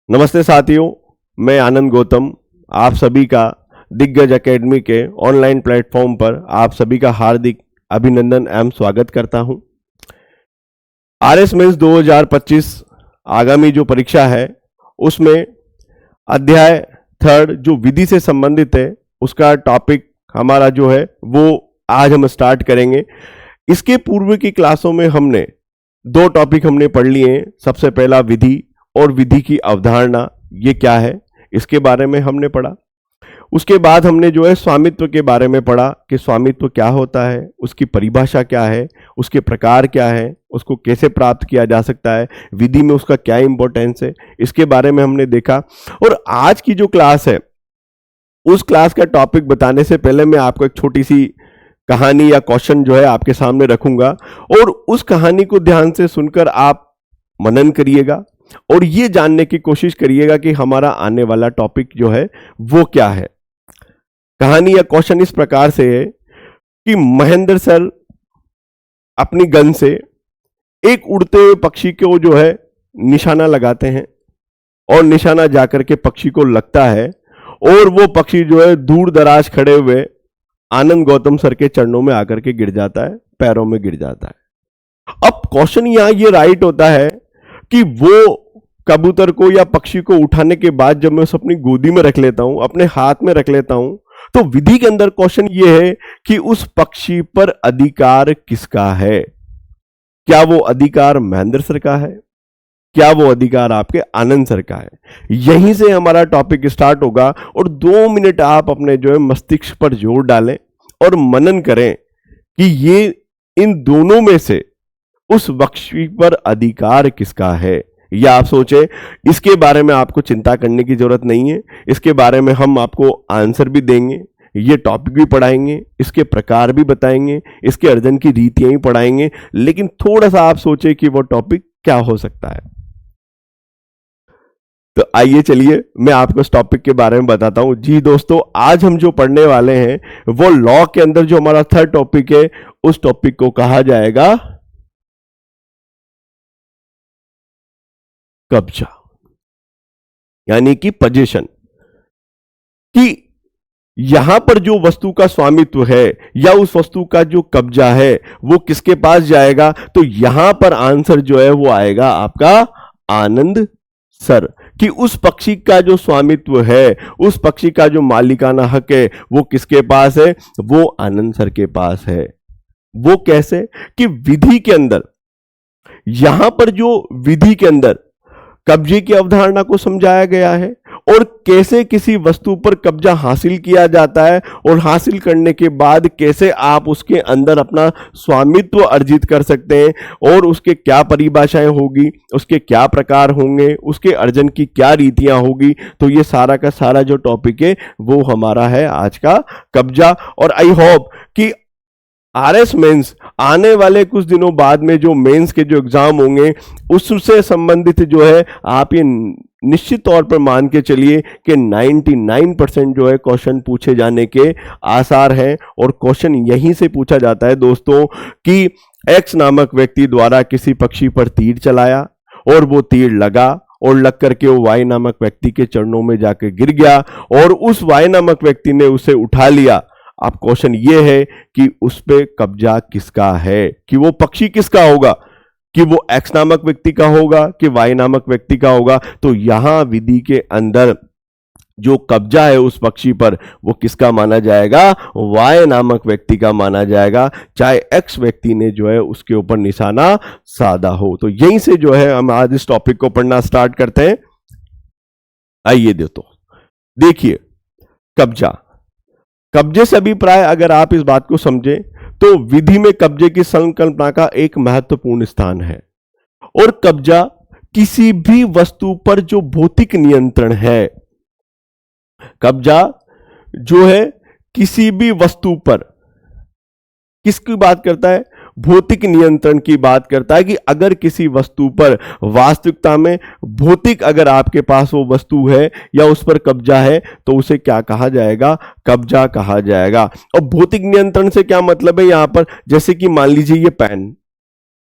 नमस्ते साथियों, मैं आनंद गौतम आप सभी का दिग्गज एकेडमी के ऑनलाइन प्लेटफॉर्म पर आप सभी का हार्दिक अभिनंदन एवं स्वागत करता हूं। आरएस मेंस 2025 आगामी जो परीक्षा है उसमें अध्याय थर्ड जो विधि से संबंधित है उसका टॉपिक हमारा जो है वो आज हम स्टार्ट करेंगे। इसके पूर्व की क्लासों में हमने दो टॉपिक हमने पढ़ लिए हैं। सबसे पहला विधि और विधि की अवधारणा ये क्या है इसके बारे में हमने पढ़ा। उसके बाद हमने जो है स्वामित्व के बारे में पढ़ा कि स्वामित्व क्या होता है, उसकी परिभाषा क्या है, उसके प्रकार क्या है, उसको कैसे प्राप्त किया जा सकता है, विधि में उसका क्या इंपॉर्टेंस है, इसके बारे में हमने देखा। और आज की जो क्लास है उस क्लास का टॉपिक बताने से पहले मैं आपको एक छोटी सी कहानी या क्वेश्चन जो है आपके सामने रखूंगा और उस कहानी को ध्यान से सुनकर आप मनन करिएगा और ये जानने की कोशिश करिएगा कि हमारा आने वाला टॉपिक जो है वो क्या है। कहानी या क्वेश्चन इस प्रकार से है कि महेंद्र सर अपनी गन से एक उड़ते हुए पक्षी को जो है निशाना लगाते हैं और निशाना जाकर के पक्षी को लगता है और वो पक्षी जो है दूर दराज खड़े हुए आनंद गौतम सर के चरणों में आकर के गिर जाता है, पैरों में गिर जाता है। अब क्वेश्चन यहां ये राइट होता है कि वो कबूतर को या पक्षी को उठाने के बाद जब मैं उसे अपनी गोदी में रख लेता हूं, अपने हाथ में रख लेता हूं, तो विधि के अंदर क्वेश्चन ये है कि उस पक्षी पर अधिकार किसका है? क्या वो अधिकार महेंद्र सर का है? क्या वो अधिकार आपके आनंद सर का है? यहीं से हमारा टॉपिक स्टार्ट होगा और 2 मिनट आप अपने जो है मस्तिष्क पर जोर डालें और मनन करें कि ये इन दोनों में से उस पक्षी पर अधिकार किसका है। या आप सोचे इसके बारे में आपको चिंता करने की जरूरत नहीं है, इसके बारे में हम आपको आंसर भी देंगे, ये टॉपिक भी पढ़ाएंगे, इसके प्रकार भी बताएंगे, इसके अर्जन की रीतियां ही पढ़ाएंगे, लेकिन थोड़ा सा आप सोचे कि वो टॉपिक क्या हो सकता है। तो आइए चलिए मैं आपको इस टॉपिक के बारे में बताता हूं। जी दोस्तों, आज हम जो पढ़ने वाले हैं वो लॉ के अंदर जो हमारा थर्ड टॉपिक है उस टॉपिक को कहा जाएगा कब्जा, यानी कि पोजीशन। कि यहां पर जो वस्तु का स्वामित्व है या उस वस्तु का जो कब्जा है वो किसके पास जाएगा, तो यहां पर आंसर जो है वो आएगा आपका आनंद सर। कि उस पक्षी का जो स्वामित्व है, उस पक्षी का जो मालिकाना हक है वो किसके पास है? वो आनंद सर के पास है। वो कैसे? कि विधि के अंदर, यहां पर जो विधि के अंदर कब्जे की अवधारणा को समझाया गया है और कैसे किसी वस्तु पर कब्जा हासिल किया जाता है और हासिल करने के बाद कैसे आप उसके अंदर अपना स्वामित्व अर्जित कर सकते हैं और उसके क्या परिभाषाएं होगी, उसके क्या प्रकार होंगे, उसके अर्जन की क्या रीतियां होगी। तो ये सारा का सारा जो टॉपिक है वो हमारा है आज का कब्जा। और आई होप कि आरएस मेंस आने वाले कुछ दिनों बाद में जो मेंस के जो एग्जाम होंगे उससे संबंधित जो है आप ये निश्चित तौर पर मान के चलिए कि 99% जो है क्वेश्चन पूछे जाने के आसार हैं। और क्वेश्चन यहीं से पूछा जाता है दोस्तों कि एक्स नामक व्यक्ति द्वारा किसी पक्षी पर तीर चलाया और वो तीर लगा और लग करके वो वाई नामक व्यक्ति के चरणों में जाकर गिर गया और उस वाई नामक व्यक्ति ने उसे उठा लिया। अब क्वेश्चन ये है कि उस पे कब्जा किसका है, कि वो पक्षी किसका होगा, कि वो एक्स नामक व्यक्ति का होगा कि वाई नामक व्यक्ति का होगा। तो यहां विधि के अंदर जो कब्जा है उस पक्षी पर वो किसका माना जाएगा? वाई नामक व्यक्ति का माना जाएगा, चाहे एक्स व्यक्ति ने जो है उसके ऊपर निशाना साधा हो। तो यहीं से जो है हम आज इस टॉपिक को पढ़ना स्टार्ट करते हैं। आइए देखिए कब्जा। कब्जे से अभिप्राय अगर आप इस बात को समझें तो विधि में कब्जे की संकल्पना का एक महत्वपूर्ण स्थान है और कब्जा किसी भी वस्तु पर जो भौतिक नियंत्रण है, कब्जा जो है किसी भी वस्तु पर किसकी बात करता है? भौतिक नियंत्रण की बात करता है कि अगर किसी वस्तु पर वास्तविकता में भौतिक अगर आपके पास वो वस्तु है या उस पर कब्जा है तो उसे क्या कहा जाएगा? कब्जा कहा जाएगा। और भौतिक नियंत्रण से क्या मतलब है यहां पर? जैसे कि मान लीजिए ये पेन,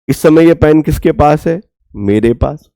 इस समय ये पेन किसके पास है? मेरे पास।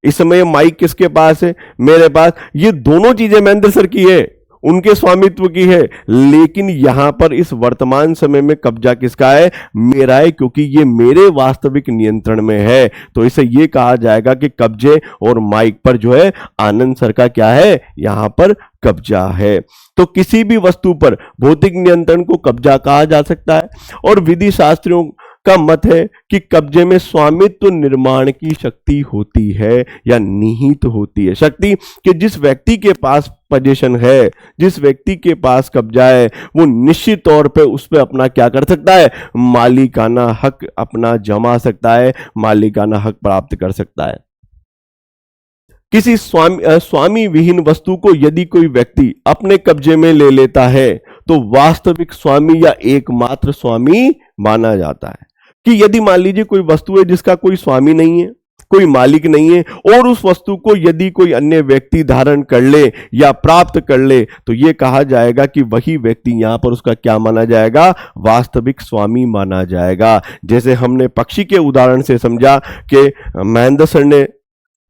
इस समय माइक किसके पास है? मेरे पास। ये दोनों चीजें महेंद्र सर की है, उनके स्वामित्व की है, लेकिन यहां पर इस वर्तमान समय में कब्जा किसका है? मेरा है, क्योंकि ये मेरे वास्तविक नियंत्रण में है। तो इसे ये कहा जाएगा कि कब्जे और माइक पर जो है आनंद सर का क्या है? यहां पर कब्जा है। तो किसी भी वस्तु पर भौतिक नियंत्रण को कब्जा कहा जा सकता है। और विधि शास्त्रियों का मत है कि कब्जे में स्वामित्व निर्माण की शक्ति होती है या निहित होती है। शक्ति कि जिस व्यक्ति के पास पोजीशन है, जिस व्यक्ति के पास कब्जा है, वो निश्चित तौर पे उस पर अपना क्या कर सकता है? मालिकाना हक अपना जमा सकता है, मालिकाना हक प्राप्त कर सकता है। किसी स्वामी विहीन वस्तु को यदि कोई व्यक्ति अपने कब्जे में ले लेता है तो वास्तविक स्वामी या एकमात्र स्वामी माना जाता है। कि यदि मान लीजिए कोई वस्तु है जिसका कोई स्वामी नहीं है, कोई मालिक नहीं है, और उस वस्तु को यदि कोई अन्य व्यक्ति धारण कर ले या प्राप्त कर ले, तो यह कहा जाएगा कि वही व्यक्ति यहां पर उसका क्या माना जाएगा? वास्तविक स्वामी माना जाएगा। जैसे हमने पक्षी के उदाहरण से समझा कि महेंद्र सर ने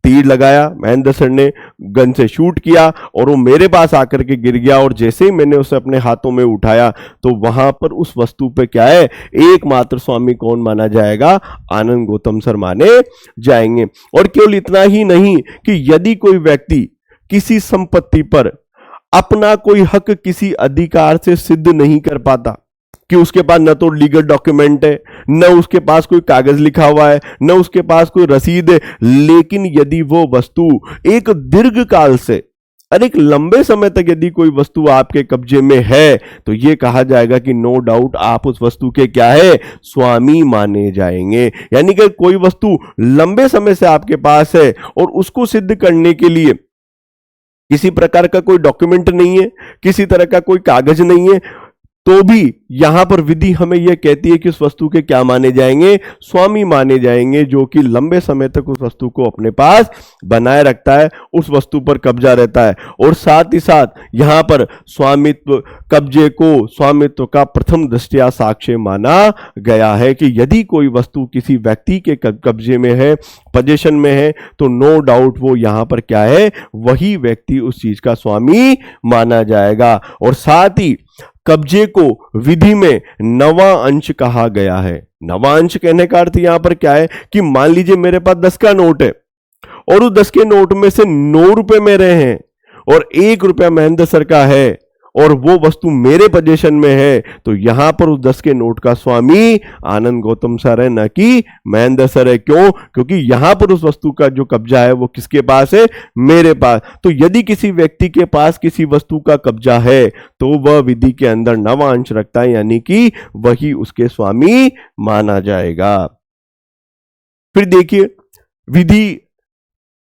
तीर लगाया, महेंद्र सर ने गन से शूट किया और वो मेरे पास आकर के गिर गया, और जैसे ही मैंने उसे अपने हाथों में उठाया तो वहां पर उस वस्तु पे क्या है? एकमात्र स्वामी कौन माना जाएगा? आनंद गौतम सर माने जाएंगे। और केवल इतना ही नहीं कि यदि कोई व्यक्ति किसी संपत्ति पर अपना कोई हक किसी अधिकार से सिद्ध नहीं कर पाता, कि उसके पास न तो लीगल डॉक्यूमेंट है, न उसके पास कोई कागज लिखा हुआ है, न उसके पास कोई रसीद है, लेकिन यदि वो वस्तु एक दीर्घ काल से और एक लंबे समय तक यदि कोई वस्तु आपके कब्जे में है, तो यह कहा जाएगा कि नो डाउट आप उस वस्तु के क्या है? स्वामी माने जाएंगे। यानी कि कोई वस्तु लंबे समय से आपके पास है और उसको सिद्ध करने के लिए किसी प्रकार का कोई डॉक्यूमेंट नहीं है, किसी तरह का कोई कागज नहीं है, तो भी यहां पर विधि हमें यह कहती है कि उस वस्तु के क्या माने जाएंगे? स्वामी माने जाएंगे, जो कि लंबे समय तक उस वस्तु को अपने पास बनाए रखता है, उस वस्तु पर कब्जा रहता है। और साथ ही साथ यहां पर स्वामित्व, कब्जे को स्वामित्व का प्रथम दृष्टया साक्ष्य माना गया है कि यदि कोई वस्तु किसी व्यक्ति के कब्जे में है, पोजीशन में है, तो नो डाउट वो यहां पर क्या है? वही व्यक्ति उस चीज का स्वामी माना जाएगा। और साथ ही कब्जे को विधि में नवा अंश कहा गया है। नवा अंश कहने का अर्थ यहां पर क्या है? कि मान लीजिए मेरे पास 10 का नोट है और उस 10 के नोट में से 9 रुपए मेरे हैं और 1 रुपया महेंद्र सर का है, और वो वस्तु मेरे पोजीशन में है, तो यहां पर उस 10 के नोट का स्वामी आनंद गौतम सर है, न कि महेंद्र सर है। क्यों? क्योंकि यहां पर उस वस्तु का जो कब्जा है वो किसके पास है? मेरे पास। तो यदि किसी व्यक्ति के पास किसी वस्तु का कब्जा है तो वह विधि के अंदर नवा अंश रखता है, यानी कि वही उसके स्वामी माना जाएगा। फिर देखिए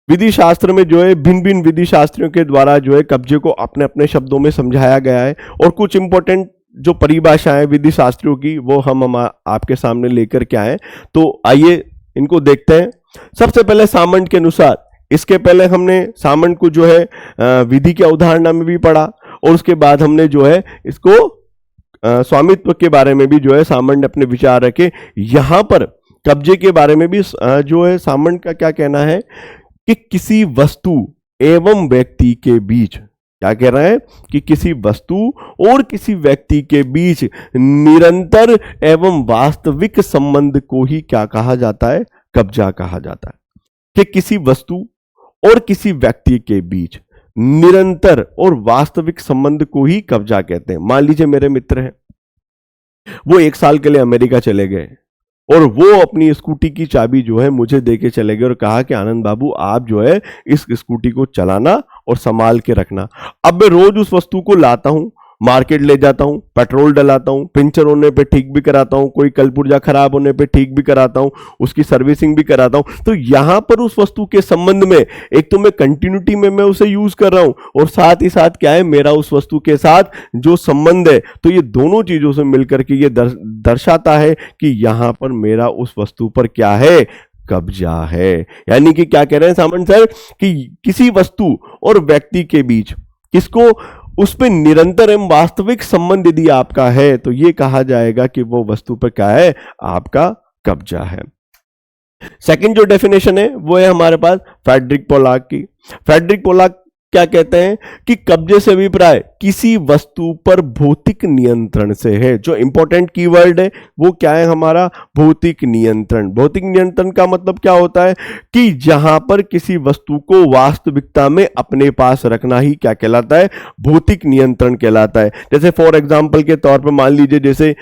विधि शास्त्र में जो है भिन्न भिन्न विधि शास्त्रियों के द्वारा जो है कब्जे को अपने अपने शब्दों में समझाया गया है, और कुछ इंपॉर्टेंट जो परिभाषाएं विधि शास्त्रियों की वो हम आपके सामने लेकर के आए। तो आइए इनको देखते हैं। सबसे पहले सामंत के अनुसार, इसके पहले हमने सामंत को जो है विधि की अवधारणा में भी पढ़ा, और उसके बाद हमने जो है इसको स्वामित्व के बारे में भी जो है सामंत ने अपने विचार रखे। यहां पर कब्जे के बारे में भी जो है सामंत का क्या कहना है कि किसी वस्तु एवं व्यक्ति के बीच, क्या कह रहा है? कि किसी वस्तु और किसी व्यक्ति के बीच निरंतर एवं वास्तविक संबंध को ही क्या कहा जाता है? कब्जा कहा जाता है। कि किसी वस्तु और किसी व्यक्ति के बीच निरंतर और वास्तविक संबंध को ही कब्जा कहते हैं। मान लीजिए मेरे मित्र हैं, वो 1 साल के लिए अमेरिका चले गए और वो अपनी स्कूटी की चाबी जो है मुझे देके चले गए और कहा कि आनंद बाबू आप जो है इस स्कूटी को चलाना और संभाल के रखना। अब मैं रोज उस वस्तु को लाता हूं, मार्केट ले जाता हूं, पेट्रोल डलाता हूं, पंचर होने पे ठीक भी कराता हूं, कोई कल पुर्जा खराब होने पे ठीक भी कराता हूं, उसकी सर्विसिंग भी कराता हूं। तो यहां पर उस वस्तु के संबंध में एक तो मैं कंटिन्यूटी में मैं उसे यूज कर रहा हूं, और साथ ही साथ क्या है, मेरा उस वस्तु के साथ जो संबंध है, तो ये दोनों चीजों से मिलकर के ये दर्शाता है कि यहां पर मेरा उस वस्तु पर क्या है? कब्जा है। यानी कि क्या कह रहे हैं सामंत सर कि किसी वस्तु और व्यक्ति के बीच किसको, उस पर निरंतर एवं वास्तविक संबंध यदि आपका है तो यह कहा जाएगा कि वो वस्तु पर क्या है? आपका कब्जा है। सेकंड जो डेफिनेशन है वो है हमारे पास फ्रेडरिक पोलाक की। फ्रेडरिक पोलाक क्या कहते हैं कि कब्जे से अभिप्राय किसी वस्तु पर भौतिक नियंत्रण से है। जो इंपॉर्टेंट कीवर्ड है वो क्या है हमारा, भौतिक नियंत्रण। भौतिक नियंत्रण का मतलब क्या होता है कि जहां पर किसी वस्तु को वास्तविकता में अपने पास रखना ही क्या कहलाता है, भौतिक नियंत्रण कहलाता है। जैसे फॉर एग्जांपल के तौर पर मान लीजिए जैसे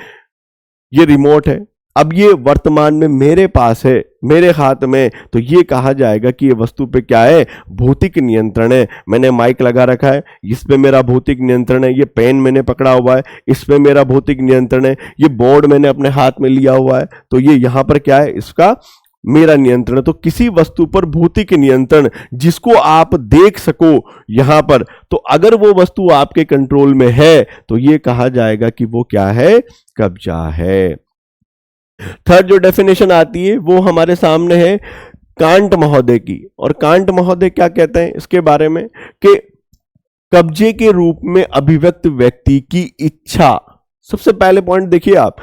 ये रिमोट है, अब ये वर्तमान में मेरे पास है, मेरे हाथ में, तो ये कहा जाएगा कि ये वस्तु पे क्या है, भौतिक नियंत्रण है। मैंने माइक लगा रखा है, इस पे मेरा भौतिक नियंत्रण है। ये पेन मैंने पकड़ा हुआ है, इस पे मेरा भौतिक नियंत्रण है। ये बोर्ड मैंने अपने हाथ में लिया हुआ है, तो ये यहां पर क्या है, इसका मेरा नियंत्रण है। तो किसी वस्तु पर भौतिक नियंत्रण जिसको आप देख सको यहां पर, तो अगर वो वस्तु आपके कंट्रोल में है तो ये कहा जाएगा कि वो क्या है, कब्जा है। थर्ड जो डेफिनेशन आती है वो हमारे सामने है कांट महोदय की। और कांट महोदय क्या कहते हैं इसके बारे में कि कब्जे के रूप में अभिव्यक्त व्यक्ति की इच्छा, सबसे पहले पॉइंट देखिए आप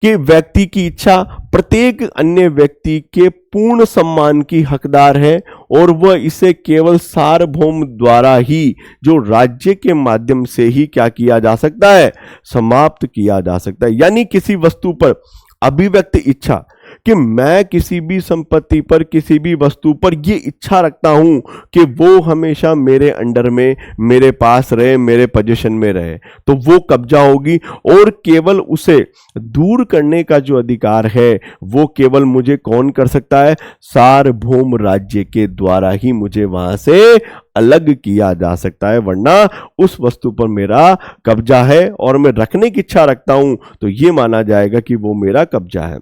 कि व्यक्ति की इच्छा प्रत्येक अन्य व्यक्ति के पूर्ण सम्मान की हकदार है और वह इसे केवल सार्वभौम द्वारा ही, जो राज्य के माध्यम से ही क्या किया जा सकता है, समाप्त किया जा सकता है। यानी किसी वस्तु पर अभिव्यक्त इच्छा कि मैं किसी भी संपत्ति पर, किसी भी वस्तु पर ये इच्छा रखता हूं कि वो हमेशा मेरे अंडर में, मेरे पास रहे, मेरे पोजीशन में रहे, तो वो कब्जा होगी। और केवल उसे दूर करने का जो अधिकार है वो केवल मुझे कौन कर सकता है, सार्वभौम राज्य के द्वारा ही मुझे वहां से अलग किया जा सकता है, वरना उस वस्तु पर मेरा कब्जा है और मैं रखने की इच्छा रखता हूं तो ये माना जाएगा कि वो मेरा कब्जा है।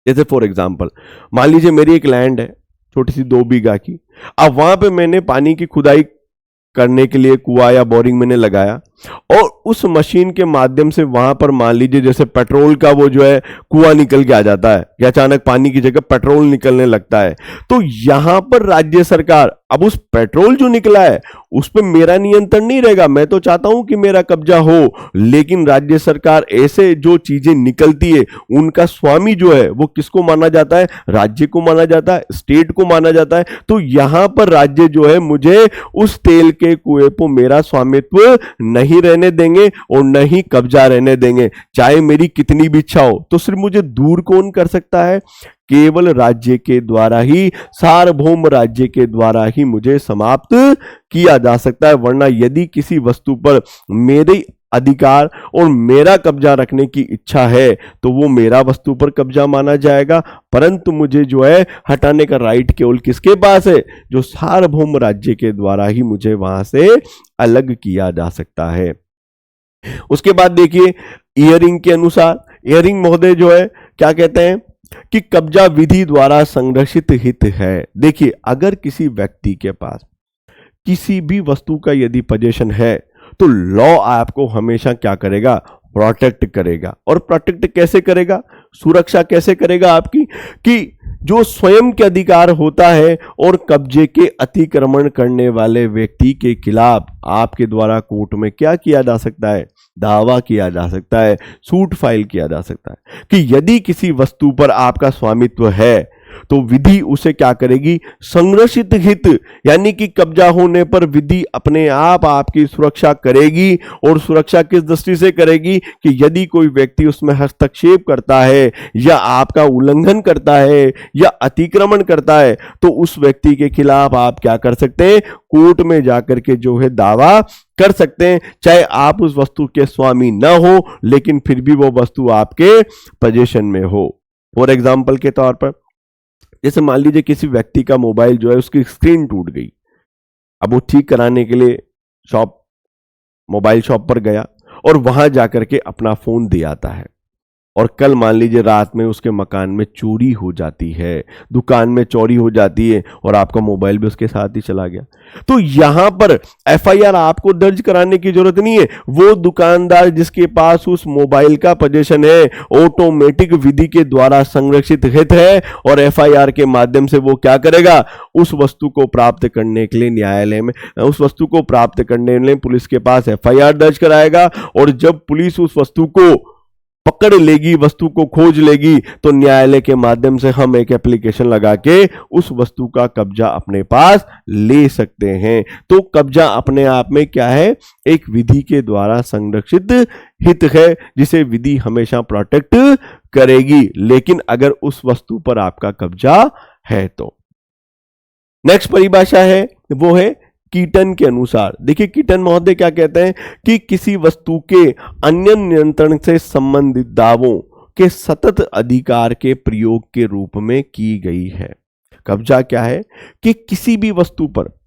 जैसे फॉर एग्जाम्पल मान लीजिए मेरी एक लैंड है छोटी सी 2 बीघा की, अब वहां पे मैंने पानी की खुदाई करने के लिए कुआं या बोरिंग मैंने लगाया और उस मशीन के माध्यम से वहां पर मान लीजिए जैसे पेट्रोल का वो जो है कुआं निकल के आ जाता है कि अचानक पानी की जगह पेट्रोल निकलने लगता है, तो यहां पर राज्य सरकार अब उस पेट्रोल जो निकला है उस पर मेरा नियंत्रण नहीं रहेगा। मैं तो चाहता हूं कि मेरा कब्जा हो, लेकिन राज्य सरकार ऐसे जो चीजें निकलती है उनका स्वामी जो है वो किसको माना जाता है, राज्य को माना जाता है, स्टेट को माना जाता है। तो यहां पर राज्य जो है मुझे उस तेल के कुएं पर मेरा स्वामित्व नहीं रहने देंगे और नहीं कब्जा रहने देंगे, चाहे मेरी कितनी भी इच्छा हो। तो सिर्फ मुझे दूर कौन कर सकता है, केवल राज्य के द्वारा ही, सार्वभौम राज्य के द्वारा ही मुझे समाप्त किया जा सकता है। वरना यदि किसी वस्तु पर मेरे अधिकार और मेरा कब्जा रखने की इच्छा है तो वो मेरा वस्तु पर कब्जा माना जाएगा, परंतु मुझे जो है हटाने का राइट केवल किसके पास है, जो सार्वभौम राज्य के द्वारा ही मुझे वहां से अलग किया जा सकता है। उसके बाद देखिए इयरिंग के अनुसार, इयरिंग महोदय जो है क्या कहते हैं कि कब्जा विधि द्वारा संरक्षित हित है। देखिए अगर किसी व्यक्ति के पास किसी भी वस्तु का यदि पोजीशन है तो लॉ आपको हमेशा क्या करेगा, प्रोटेक्ट करेगा। और प्रोटेक्ट कैसे करेगा, सुरक्षा कैसे करेगा आपकी, कि जो स्वयं के अधिकार होता है और कब्जे के अतिक्रमण करने वाले व्यक्ति के खिलाफ आपके द्वारा कोर्ट में क्या किया जा सकता है, दावा किया जा सकता है, सूट फाइल किया जा सकता है कि यदि किसी वस्तु पर आपका स्वामित्व है तो विधि उसे क्या करेगी, संरक्षित हित, यानी कि कब्जा होने पर विधि अपने आप आपकी सुरक्षा करेगी। और सुरक्षा किस दृष्टि से करेगी कि यदि कोई व्यक्ति उसमें हस्तक्षेप करता है या आपका उल्लंघन करता है या अतिक्रमण करता है तो उस व्यक्ति के खिलाफ आप क्या कर सकते हैं, कोर्ट में जाकर के जो है दावा कर सकते हैं, चाहे आप उस वस्तु के स्वामी न हो लेकिन फिर भी वो वस्तु आपके पोजीशन में हो। फॉर एग्जाम्पल के तौर पर जैसे मान लीजिए किसी व्यक्ति का मोबाइल जो है उसकी स्क्रीन टूट गई, अब वो ठीक कराने के लिए मोबाइल शॉप पर गया और वहां जाकर के अपना फोन दे आता है, और कल मान लीजिए रात में उसके मकान में चोरी हो जाती है, दुकान में चोरी हो जाती है और आपका मोबाइल भी उसके साथ ही चला गया, तो यहां पर एफआईआर आपको दर्ज कराने की जरूरत नहीं है। वो दुकानदार जिसके पास उस मोबाइल का पोजीशन है ऑटोमेटिक विधि के द्वारा संरक्षित हित है और एफआईआर के माध्यम से वो क्या करेगा, उस वस्तु को प्राप्त करने के लिए न्यायालय में, उस वस्तु को प्राप्त करने के लिए पुलिस के पास एफआईआर दर्ज कराएगा। और जब पुलिस उस वस्तु को पकड़ लेगी, वस्तु को खोज लेगी, तो न्यायालय के माध्यम से हम एक एप्लीकेशन लगा के उस वस्तु का कब्जा अपने पास ले सकते हैं। तो कब्जा अपने आप में क्या है? एक विधि के द्वारा संरक्षित हित है, जिसे विधि हमेशा प्रोटेक्ट करेगी, लेकिन अगर उस वस्तु पर आपका कब्जा है तो। नेक्स्ट परिभाषा है वो है कीटन के अनुसार। देखिए कीटन महोदय क्या कहते हैं कि किसी वस्तु के अन्य नियंत्रण से संबंधित दावों के सतत अधिकार के प्रयोग के रूप में की गई है। कब्जा क्या है कि किसी भी वस्तु पर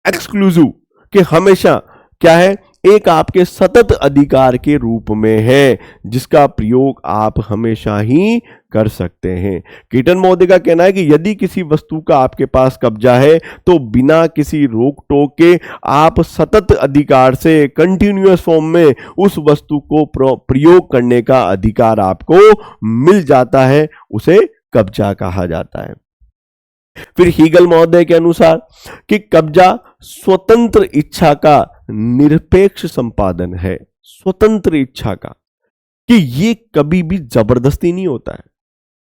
एक्सक्लूसिव के हमेशा क्या है? एक आपके सतत अधिकार के रूप में है, जिसका प्रयोग आप हमेशा ही कर सकते हैं। कीटन महोदय का कहना है कि यदि किसी वस्तु का आपके पास कब्जा है तो बिना किसी रोक टोक के आप सतत अधिकार से कंटिन्यूअस फॉर्म में उस वस्तु को प्रयोग करने का अधिकार आपको मिल जाता है, उसे कब्जा कहा जाता है। फिर हीगल महोदय के अनुसार कि कब्जा स्वतंत्र इच्छा का निरपेक्ष संपादन है। स्वतंत्र इच्छा का, कि ये कभी भी जबरदस्ती नहीं होता है।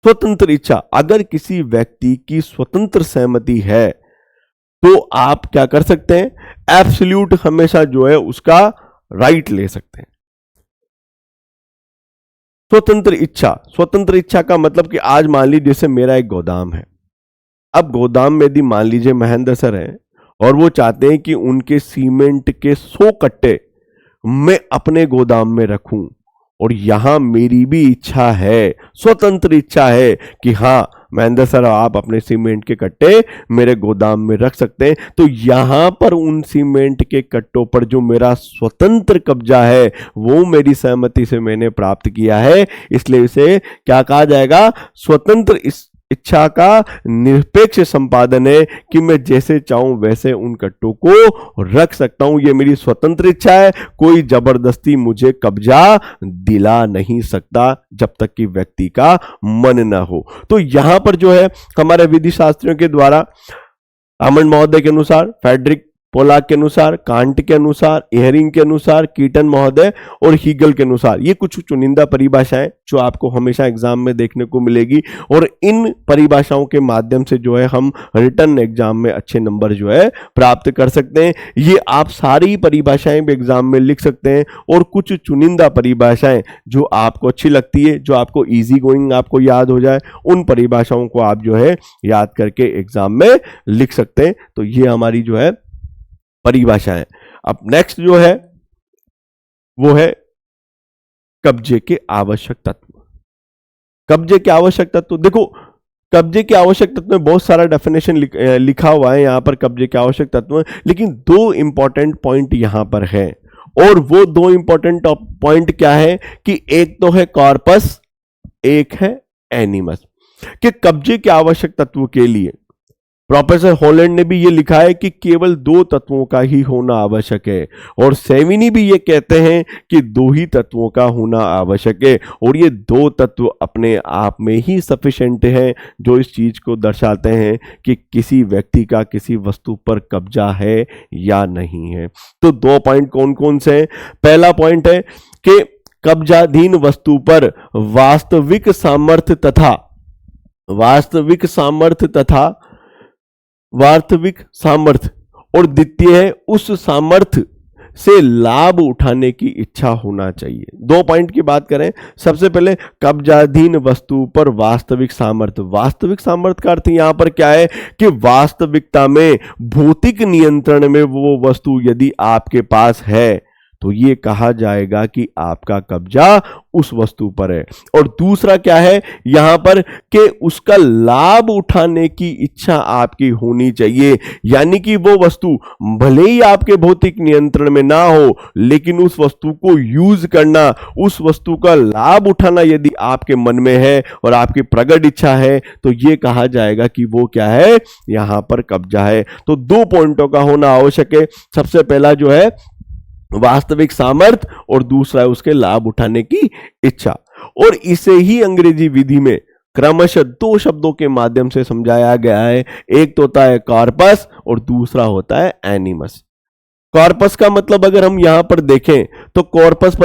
स्वतंत्र इच्छा, अगर किसी व्यक्ति की स्वतंत्र सहमति है तो आप क्या कर सकते हैं? एब्सोल्यूट हमेशा जो है उसका राइट ले सकते हैं। स्वतंत्र इच्छा का मतलब कि आज मान लीजिए जैसे मेरा एक गोदाम है, अब गोदाम में यदि मान लीजिए महेंद्र सर हैं और वो चाहते हैं कि उनके सीमेंट के 100 कट्टे मैं अपने गोदाम में रखूं, और यहां मेरी भी इच्छा है, स्वतंत्र इच्छा है कि हां महेंद्र सर आप अपने सीमेंट के कट्टे मेरे गोदाम में रख सकते हैं, तो यहां पर उन सीमेंट के कट्टों पर जो मेरा स्वतंत्र कब्जा है वो मेरी सहमति से मैंने प्राप्त किया है, इसलिए इसे क्या कहा जाएगा? स्वतंत्र इच्छा का निरपेक्ष संपादन है कि मैं जैसे चाहूं वैसे उन कट्टों को रख सकता हूं। यह मेरी स्वतंत्र इच्छा है, कोई जबरदस्ती मुझे कब्जा दिला नहीं सकता जब तक कि व्यक्ति का मन ना हो। तो यहां पर जो है हमारे विधि शास्त्रियों के द्वारा आमंड महोदय के अनुसार, फ्रेडरिक पोलाक के अनुसार, कांट के अनुसार, एहरिंग के अनुसार, कीटन महोदय और हीगल के अनुसार, ये कुछ चुनिंदा परिभाषाएं जो आपको हमेशा एग्जाम में देखने को मिलेगी, और इन परिभाषाओं के माध्यम से जो है हम रिटन एग्जाम में अच्छे नंबर जो है प्राप्त कर सकते हैं। ये आप सारी परिभाषाएं भी एग्जाम में लिख सकते हैं, और कुछ चुनिंदा परिभाषाएं जो आपको अच्छी लगती है, जो आपको इजी गोइंग आपको याद हो जाए, उन परिभाषाओं को आप जो है याद करके एग्जाम में लिख सकते हैं। तो ये हमारी जो है परिभाषा है। अब नेक्स्ट जो है वो है कब्जे के आवश्यक तत्व। कब्जे के आवश्यक तत्व, देखो कब्जे के आवश्यक तत्व में बहुत सारा डेफिनेशन लिखा हुआ है यहां पर कब्जे के आवश्यक तत्व, लेकिन 2 इंपॉर्टेंट पॉइंट यहां पर है, और वो 2 इंपॉर्टेंट पॉइंट क्या है कि एक तो है कॉर्पस, एक है एनिमस। कि कब्जे के आवश्यक तत्व के लिए प्रोफेसर हॉलैंड ने भी ये लिखा है कि केवल 2 तत्वों का ही होना आवश्यक है, और सेविनी भी ये कहते हैं कि 2 ही तत्वों का होना आवश्यक है, और ये 2 तत्व अपने आप में ही सफिशिएंट हैं जो इस चीज को दर्शाते हैं कि किसी व्यक्ति का किसी वस्तु पर कब्जा है या नहीं है। तो 2 पॉइंट कौन कौन से हैं? पहला पॉइंट है कि कब्जाधीन वस्तु पर वास्तविक सामर्थ्य, और द्वितीय है उस सामर्थ्य से लाभ उठाने की इच्छा होना चाहिए। 2 पॉइंट की बात करें, सबसे पहले कब्जाधीन वस्तु पर वास्तविक सामर्थ्य का अर्थ यहां पर क्या है कि वास्तविकता में भौतिक नियंत्रण में वो वस्तु यदि आपके पास है तो ये कहा जाएगा कि आपका कब्जा उस वस्तु पर है। और दूसरा क्या है यहां पर कि उसका लाभ उठाने की इच्छा आपकी होनी चाहिए, यानी कि वो वस्तु भले ही आपके भौतिक नियंत्रण में ना हो, लेकिन उस वस्तु को यूज करना, उस वस्तु का लाभ उठाना यदि आपके मन में है और आपकी प्रगट इच्छा है, तो ये कहा जाएगा कि वो क्या है, यहां पर कब्जा है। तो 2 पॉइंटों का होना आवश्यक है। सबसे पहला जो है वास्तविक सामर्थ्य, और दूसरा है उसके लाभ उठाने की इच्छा। और इसे ही अंग्रेजी विधि में क्रमशः 2 शब्दों के माध्यम से समझाया गया है। एक तो होता है कॉर्पस और दूसरा होता है एनिमस। कॉर्पस का मतलब अगर हम यहां पर देखें तो कॉर्पस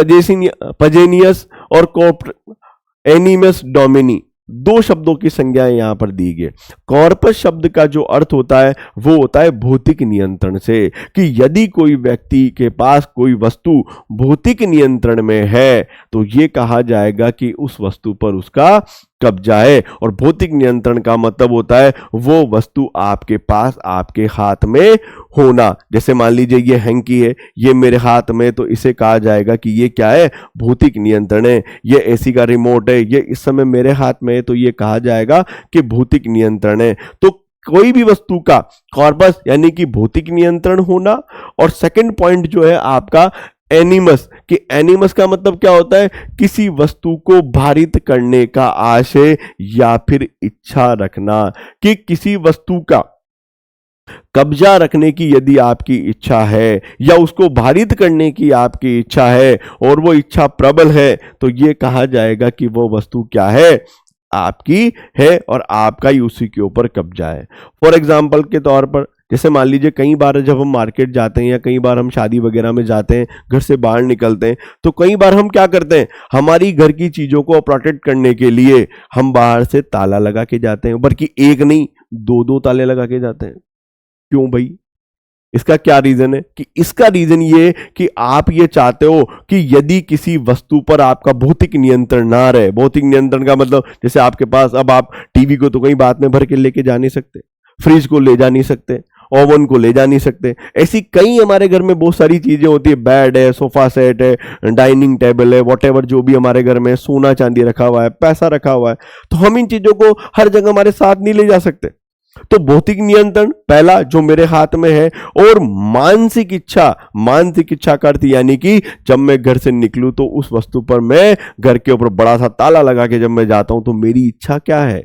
पजेनियस और एनिमस डोमिनी, दो शब्दों की संज्ञाएं यहां पर दी गई। कॉर्पस शब्द का जो अर्थ होता है वो होता है भौतिक नियंत्रण से, कि यदि कोई व्यक्ति के पास कोई वस्तु भौतिक नियंत्रण में है तो ये कहा जाएगा कि उस वस्तु पर उसका कब्जा है। और भौतिक नियंत्रण का मतलब होता है वो वस्तु आपके पास, आपके हाथ में होना। जैसे मान लीजिए ये हैंकी है, ये मेरे हाथ में, तो इसे कहा जाएगा कि ये क्या है, भौतिक नियंत्रण है। ये एसी का रिमोट है, ये इस समय मेरे हाथ में है, तो ये कहा जाएगा कि भौतिक नियंत्रण है। तो कोई भी वस्तु का कॉर्पस यानी कि भौतिक नियंत्रण होना। और सेकंड पॉइंट जो है आपका एनिमस, कि एनिमस का मतलब क्या होता है, किसी वस्तु को भारित करने का आशय या फिर इच्छा रखना, कि किसी वस्तु का कब्जा रखने की यदि आपकी इच्छा है या उसको भारित करने की आपकी इच्छा है और वो इच्छा प्रबल है, तो ये कहा जाएगा कि वो वस्तु क्या है, आपकी है और आपका ही उसी के ऊपर कब्जा है। फॉर एग्जाम्पल के तौर पर, जैसे मान लीजिए कई बार जब हम मार्केट जाते हैं या कई बार हम शादी वगैरह में जाते हैं, घर से बाहर निकलते हैं, तो कई बार हम क्या करते हैं, हमारी घर की चीजों को प्रोटेक्ट करने के लिए हम बाहर से ताला लगा के जाते हैं, बल्कि एक नहीं दो दो ताले लगा के जाते हैं। क्यों भाई? इसका क्या रीजन है? कि इसका रीजन ये कि आप ये चाहते हो कि यदि किसी वस्तु पर आपका भौतिक नियंत्रण ना रहे। भौतिक नियंत्रण का मतलब जैसे आपके पास, अब आप टीवी को तो कहीं बात में भर के लेके जा नहीं सकते, फ्रिज को ले जा नहीं सकते, ओवन को ले जा नहीं सकते। ऐसी कई हमारे घर में बहुत सारी चीजें होती है, बेड है, सोफा सेट है, डाइनिंग टेबल है, वॉटेवर जो भी हमारे घर में सोना चांदी रखा हुआ है, पैसा रखा हुआ है, तो हम इन चीजों को हर जगह हमारे साथ नहीं ले जा सकते। तो भौतिक नियंत्रण पहला जो मेरे हाथ में है, और मानसिक इच्छा का अर्थ यानी कि जब मैं घर से निकलूं तो उस वस्तु पर मैं घर के ऊपर बड़ा सा ताला लगा के जब मैं जाता हूं, तो मेरी इच्छा क्या है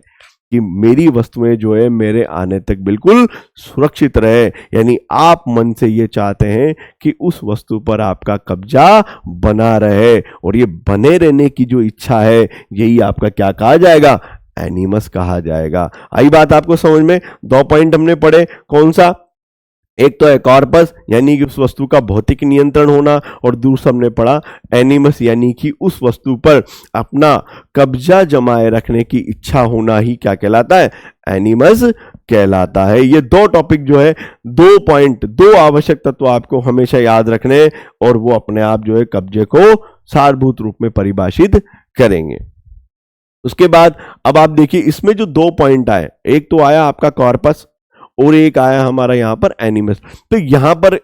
कि मेरी वस्तुएं जो है मेरे आने तक बिल्कुल सुरक्षित रहे। यानी आप मन से ये चाहते हैं कि उस वस्तु पर आपका कब्जा बना रहे, और ये बने रहने की जो इच्छा है यही आपका क्या कहा जाएगा, एनिमस कहा जाएगा। आई बात आपको समझ में? दो पॉइंट हमने पढ़े, कौन सा? एक तो है कॉर्पस यानी कि उस वस्तु का भौतिक नियंत्रण होना, और दूसरा हमने पढ़ा एनिमस यानी कि उस वस्तु पर अपना कब्जा जमाए रखने की इच्छा होना ही क्या कहलाता है, एनिमस कहलाता है। ये दो टॉपिक जो है, दो पॉइंट, दो आवश्यक तत्व आपको हमेशा याद रखने, और वो अपने आप जो है कब्जे को सारभूत रूप में परिभाषित करेंगे। उसके बाद अब आप देखिए इसमें जो दो पॉइंट आए, एक तो आया आपका कॉर्पस और एक आया हमारा यहां पर एनिमस। तो यहां पर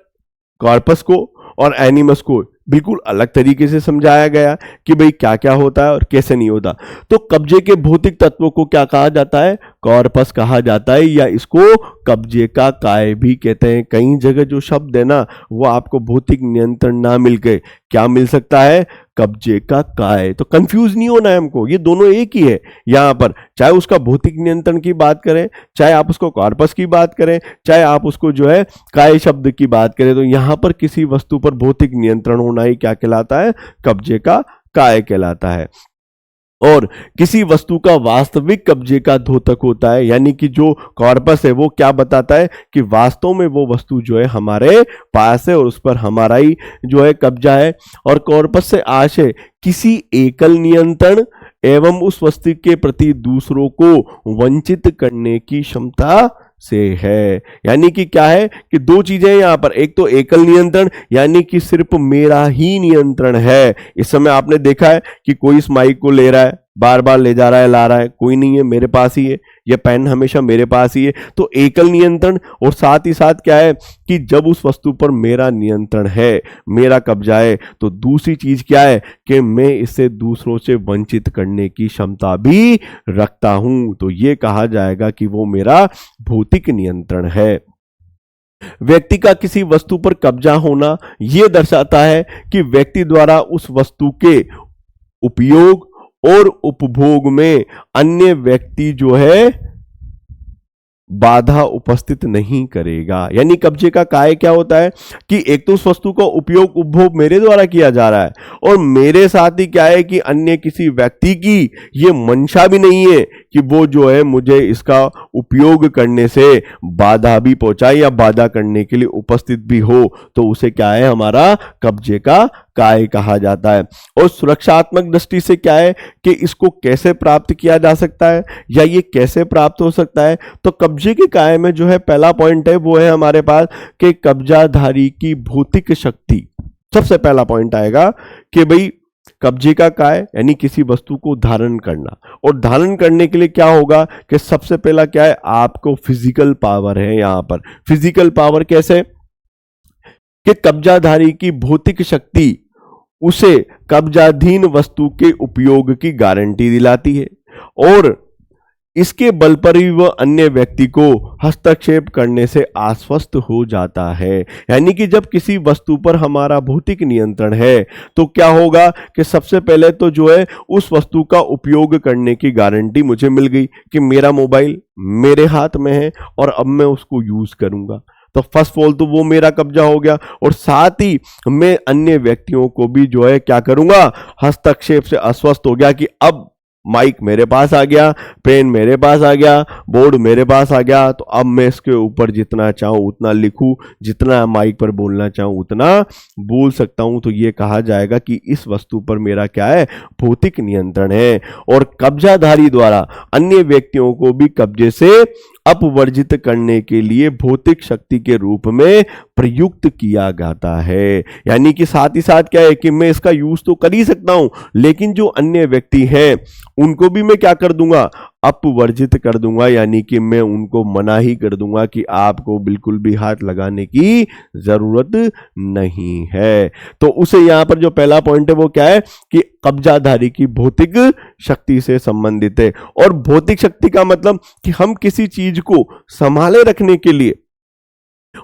कॉर्पस को और एनिमस को बिल्कुल अलग तरीके से समझाया गया कि भाई क्या क्या होता है और कैसे नहीं होता। तो कब्जे के भौतिक तत्वों को क्या कहा जाता है, कॉर्पस कहा जाता है, या इसको कब्जे का काय भी कहते हैं। कई जगह जो शब्द है ना वो आपको भौतिक नियंत्रण ना मिल के क्या मिल सकता है, कब्जे का काय। तो कंफ्यूज नहीं होना है हमको, ये दोनों एक ही है यहां पर, चाहे उसका भौतिक नियंत्रण की बात करें, चाहे आप उसको कॉर्पस की बात करें, चाहे आप उसको जो है काय शब्द की बात करें, तो यहां पर किसी वस्तु पर भौतिक नियंत्रण होना ही क्या कहलाता है, कब्जे का काय कहलाता है। और किसी वस्तु का वास्तविक कब्जे का द्योतक होता है, यानी कि जो कॉर्पस है वो क्या बताता है कि वास्तव में वो वस्तु जो है हमारे पास है और उस पर हमारा ही जो है कब्जा है। और कॉर्पस से आशय किसी एकल नियंत्रण एवं उस वस्तु के प्रति दूसरों को वंचित करने की क्षमता से है। यानी कि क्या है कि दो चीजें यहां पर, एक तो एकल नियंत्रण यानी कि सिर्फ मेरा ही नियंत्रण है। इस समय आपने देखा है कि कोई इस माइक को ले रहा है, बार बार ले जा रहा है, ला रहा है, कोई नहीं है, मेरे पास ही है, यह पेन हमेशा मेरे पास ही है। तो एकल नियंत्रण, और साथ ही साथ क्या है कि जब उस वस्तु पर मेरा नियंत्रण है, मेरा कब्जा है, तो दूसरी चीज क्या है कि मैं इसे दूसरों से वंचित करने की क्षमता भी रखता हूं। तो यह कहा जाएगा कि वो मेरा भौतिक नियंत्रण है। व्यक्ति का किसी वस्तु पर कब्जा होना यह दर्शाता है कि व्यक्ति द्वारा उस वस्तु के उपयोग और उपभोग में अन्य व्यक्ति जो है बाधा उपस्थित नहीं करेगा। यानी कब्जे का काय क्या होता है कि एक तो उस वस्तु का उपयोग उपभोग मेरे द्वारा किया जा रहा है, और मेरे साथ ही क्या है कि अन्य किसी व्यक्ति की ये मंशा भी नहीं है कि वो जो है मुझे इसका उपयोग करने से बाधा भी पहुंचाए या बाधा करने के लिए उपस्थित भी हो। तो उसे क्या है, हमारा कब्जे का काय कहा जाता है। और सुरक्षात्मक दृष्टि से क्या है कि इसको कैसे प्राप्त किया जा सकता है या ये कैसे प्राप्त हो सकता है, तो कब्जे के काय में जो है पहला पॉइंट है वो है हमारे पास कि कब्जाधारी की भौतिक शक्ति। सबसे पहला पॉइंट आएगा कि भाई कब्जे का काय यानी किसी वस्तु को धारण करना, और धारण करने के लिए क्या होगा कि सबसे पहला क्या है, आपको फिजिकल पावर है। यहां पर फिजिकल पावर कैसे कि कब्जाधारी की भौतिक शक्ति उसे कब्जाधीन वस्तु के उपयोग की गारंटी दिलाती है, और इसके बल पर ही वह अन्य व्यक्ति को हस्तक्षेप करने से आश्वस्त हो जाता है। यानी कि जब किसी वस्तु पर हमारा भौतिक नियंत्रण है तो क्या होगा कि सबसे पहले तो जो है उस वस्तु का उपयोग करने की गारंटी मुझे मिल गई कि मेरा मोबाइल मेरे हाथ में है और अब मैं उसको यूज करूंगा, तो फर्स्ट ऑफ ऑल तो वो मेरा कब्जा हो गया, और साथ ही मैं अन्य व्यक्तियों को भी जो है क्या करूंगा, हस्तक्षेप से आश्वस्त हो गया कि अब माइक मेरे पास आ गया, पेन मेरे पास आ गया, बोर्ड मेरे पास आ गया, तो अब मैं इसके ऊपर जितना चाहूं उतना लिखूं, जितना माइक पर बोलना चाहूं उतना बोल सकता हूं। तो ये कहा जाएगा कि इस वस्तु पर मेरा क्या है, भौतिक नियंत्रण है। और कब्जाधारी द्वारा अन्य व्यक्तियों को भी कब्जे से अपवर्जित करने के लिए भौतिक शक्ति के रूप में प्रयुक्त किया जाता है। यानी कि साथ ही साथ क्या है कि मैं इसका यूज तो कर ही सकता हूं, लेकिन जो अन्य व्यक्ति हैं उनको भी मैं क्या कर दूंगा, अपवर्जित कर दूंगा, यानी कि मैं उनको मना ही कर दूंगा कि आपको बिल्कुल भी हाथ लगाने की जरूरत नहीं है। तो उसे यहां पर जो पहला पॉइंट है वो क्या है कि कब्जाधारी की भौतिक शक्ति से संबंधित है। और भौतिक शक्ति का मतलब कि हम किसी चीज को संभाले रखने के लिए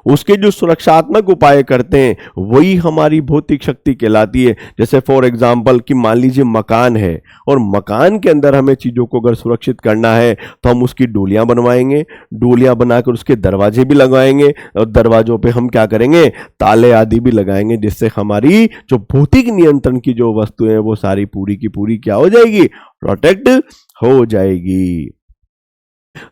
उसके जो सुरक्षात्मक उपाय करते हैं वही हमारी भौतिक शक्ति कहलाती है। जैसे फॉर एग्जांपल कि मान लीजिए मकान है और मकान के अंदर हमें चीजों को अगर सुरक्षित करना है तो हम उसकी डोलियां बनवाएंगे, डोलियां बनाकर उसके दरवाजे भी लगवाएंगे, और दरवाजों पे हम क्या करेंगे, ताले आदि भी लगाएंगे, जिससे हमारी जो भौतिक नियंत्रण की जो वस्तुएं हैं वो सारी पूरी की पूरी क्या हो जाएगी, प्रोटेक्ट हो जाएगी।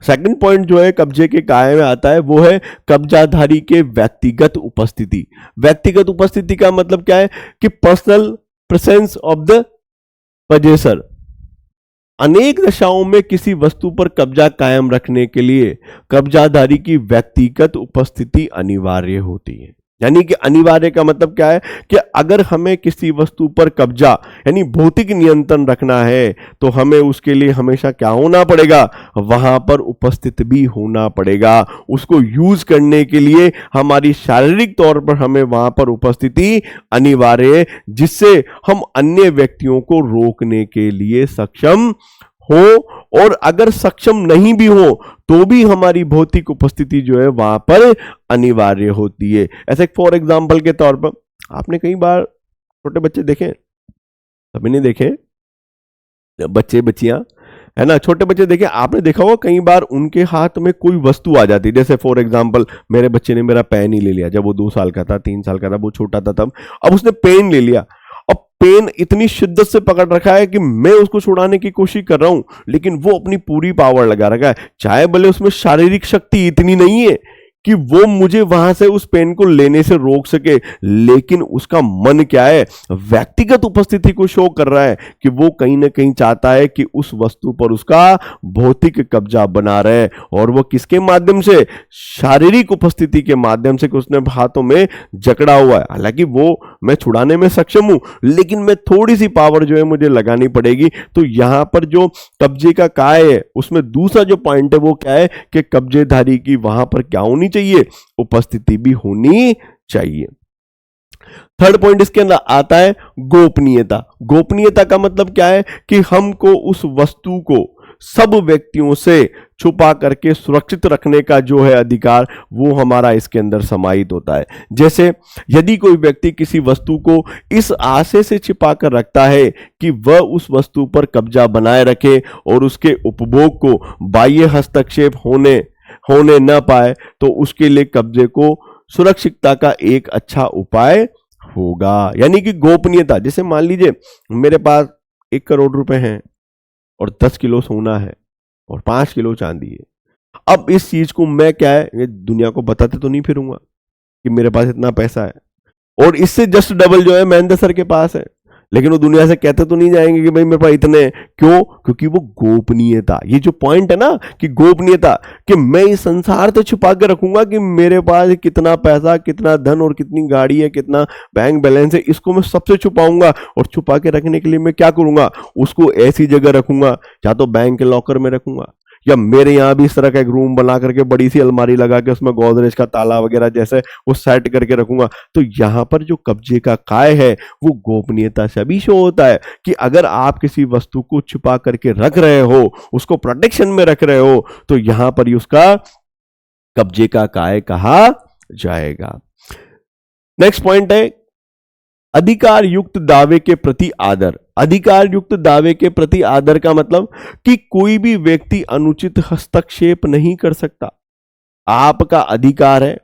सेकंड पॉइंट जो है कब्जे के काय में आता है वो है कब्जाधारी के व्यक्तिगत उपस्थिति। व्यक्तिगत उपस्थिति का मतलब क्या है कि personal presence of the possessor. अनेक दशाओं में किसी वस्तु पर कब्जा कायम रखने के लिए कब्जाधारी की व्यक्तिगत उपस्थिति अनिवार्य होती है। यानी कि अनिवार्य का मतलब क्या है कि अगर हमें किसी वस्तु पर कब्जा यानी भौतिक नियंत्रण रखना है तो हमें उसके लिए हमेशा क्या होना पड़ेगा, वहां पर उपस्थित भी होना पड़ेगा। उसको यूज करने के लिए हमारी शारीरिक तौर पर हमें वहां पर उपस्थिति अनिवार्य है, जिससे हम अन्य व्यक्तियों को रोकने के लिए सक्षम हो, और अगर सक्षम नहीं भी हो तो भी हमारी भौतिक उपस्थिति जो है वहां पर अनिवार्य होती है। ऐसे फॉर एग्जांपल के तौर पर आपने कई बार छोटे बच्चे देखे, सभी ने देखे, बच्चे बच्चियां है ना, छोटे बच्चे देखे, आपने देखा होगा कई बार उनके हाथ में कोई वस्तु आ जाती है। जैसे फॉर एग्जांपल मेरे बच्चे ने मेरा पेन ही ले लिया, जब वो 2 साल का था, 3 साल का था, वो छोटा था तब, अब उसने पेन ले लिया। अब पेन इतनी शिद्दत से पकड़ रखा है कि मैं उसको छुड़ाने की कोशिश कर रहा हूं, लेकिन वो अपनी पूरी पावर लगा रखा है। चाहे भले उसमें शारीरिक शक्ति इतनी नहीं है कि वो मुझे वहां से उस पेन को लेने से रोक सके, लेकिन उसका मन क्या है, व्यक्तिगत उपस्थिति को शो कर रहा है कि वो कहीं ना कहीं चाहता है कि उस वस्तु पर उसका भौतिक कब्जा बना रहे। और वो किसके माध्यम से, शारीरिक उपस्थिति के माध्यम से, कि उसने हाथों में जकड़ा हुआ है। हालांकि वो मैं छुड़ाने में सक्षम हूं, लेकिन मैं थोड़ी सी पावर जो है मुझे लगानी पड़ेगी। तो यहां पर जो कब्जे का काय है उसमें दूसरा जो पॉइंट है वो क्या है कि कब्जेधारी की वहां पर क्या होनी चाहिए, उपस्थिति भी होनी चाहिए। थर्ड पॉइंट इसके अंदर आता है गोपनीयता। गोपनीयता का मतलब क्या है कि हमको उस वस्तु को सब व्यक्तियों से छुपा करके सुरक्षित रखने का जो है अधिकार, वो हमारा इसके अंदर समाहित होता है। जैसे यदि कोई व्यक्ति किसी वस्तु को इस आशय से छिपा कर रखता है कि वह उस वस्तु पर कब्जा बनाए रखे और उसके उपभोग को बाह्य हस्तक्षेप होने न पाए, तो उसके लिए कब्जे को सुरक्षितता का एक अच्छा उपाय होगा। यानी कि गोपनीयता, जैसे मान लीजिए मेरे पास 1 करोड़ रुपए हैं और 10 किलो सोना है और 5 किलो चांदी है। अब इस चीज को मैं क्या है, ये दुनिया को बताते तो नहीं फिरूंगा कि मेरे पास इतना पैसा है, और इससे जस्ट डबल जो है महेंद्र सर के पास है, लेकिन वो दुनिया से कहते तो नहीं जाएंगे कि भाई मेरे पास इतने। क्यों? क्योंकि वो गोपनीयता, ये जो पॉइंट है ना कि गोपनीयता, कि मैं इस संसार से छुपा के रखूंगा कि मेरे पास कितना पैसा, कितना धन और कितनी गाड़ी है, कितना बैंक बैलेंस है, इसको मैं सबसे छुपाऊंगा। और छुपा के रखने के लिए मैं क्या करूंगा, उसको ऐसी जगह रखूंगा, या तो बैंक के लॉकर में रखूंगा, या मेरे यहाँ भी इस तरह का एक रूम बना करके बड़ी सी अलमारी लगा के उसमें गोदरेज का ताला वगैरह जैसे वो सेट करके रखूंगा। तो यहाँ पर जो कब्जे का काय है वो गोपनीयता से भी शो होता है कि अगर आप किसी वस्तु को छुपा करके रख रहे हो, उसको प्रोटेक्शन में रख रहे हो, तो यहां पर ही उसका कब्जे का काय कहा जाएगा। नेक्स्ट पॉइंट है अधिकार युक्त दावे के प्रति आदर। अधिकार युक्त दावे के प्रति आदर का मतलब कि कोई भी व्यक्ति अनुचित हस्तक्षेप नहीं कर सकता। आपका अधिकार है,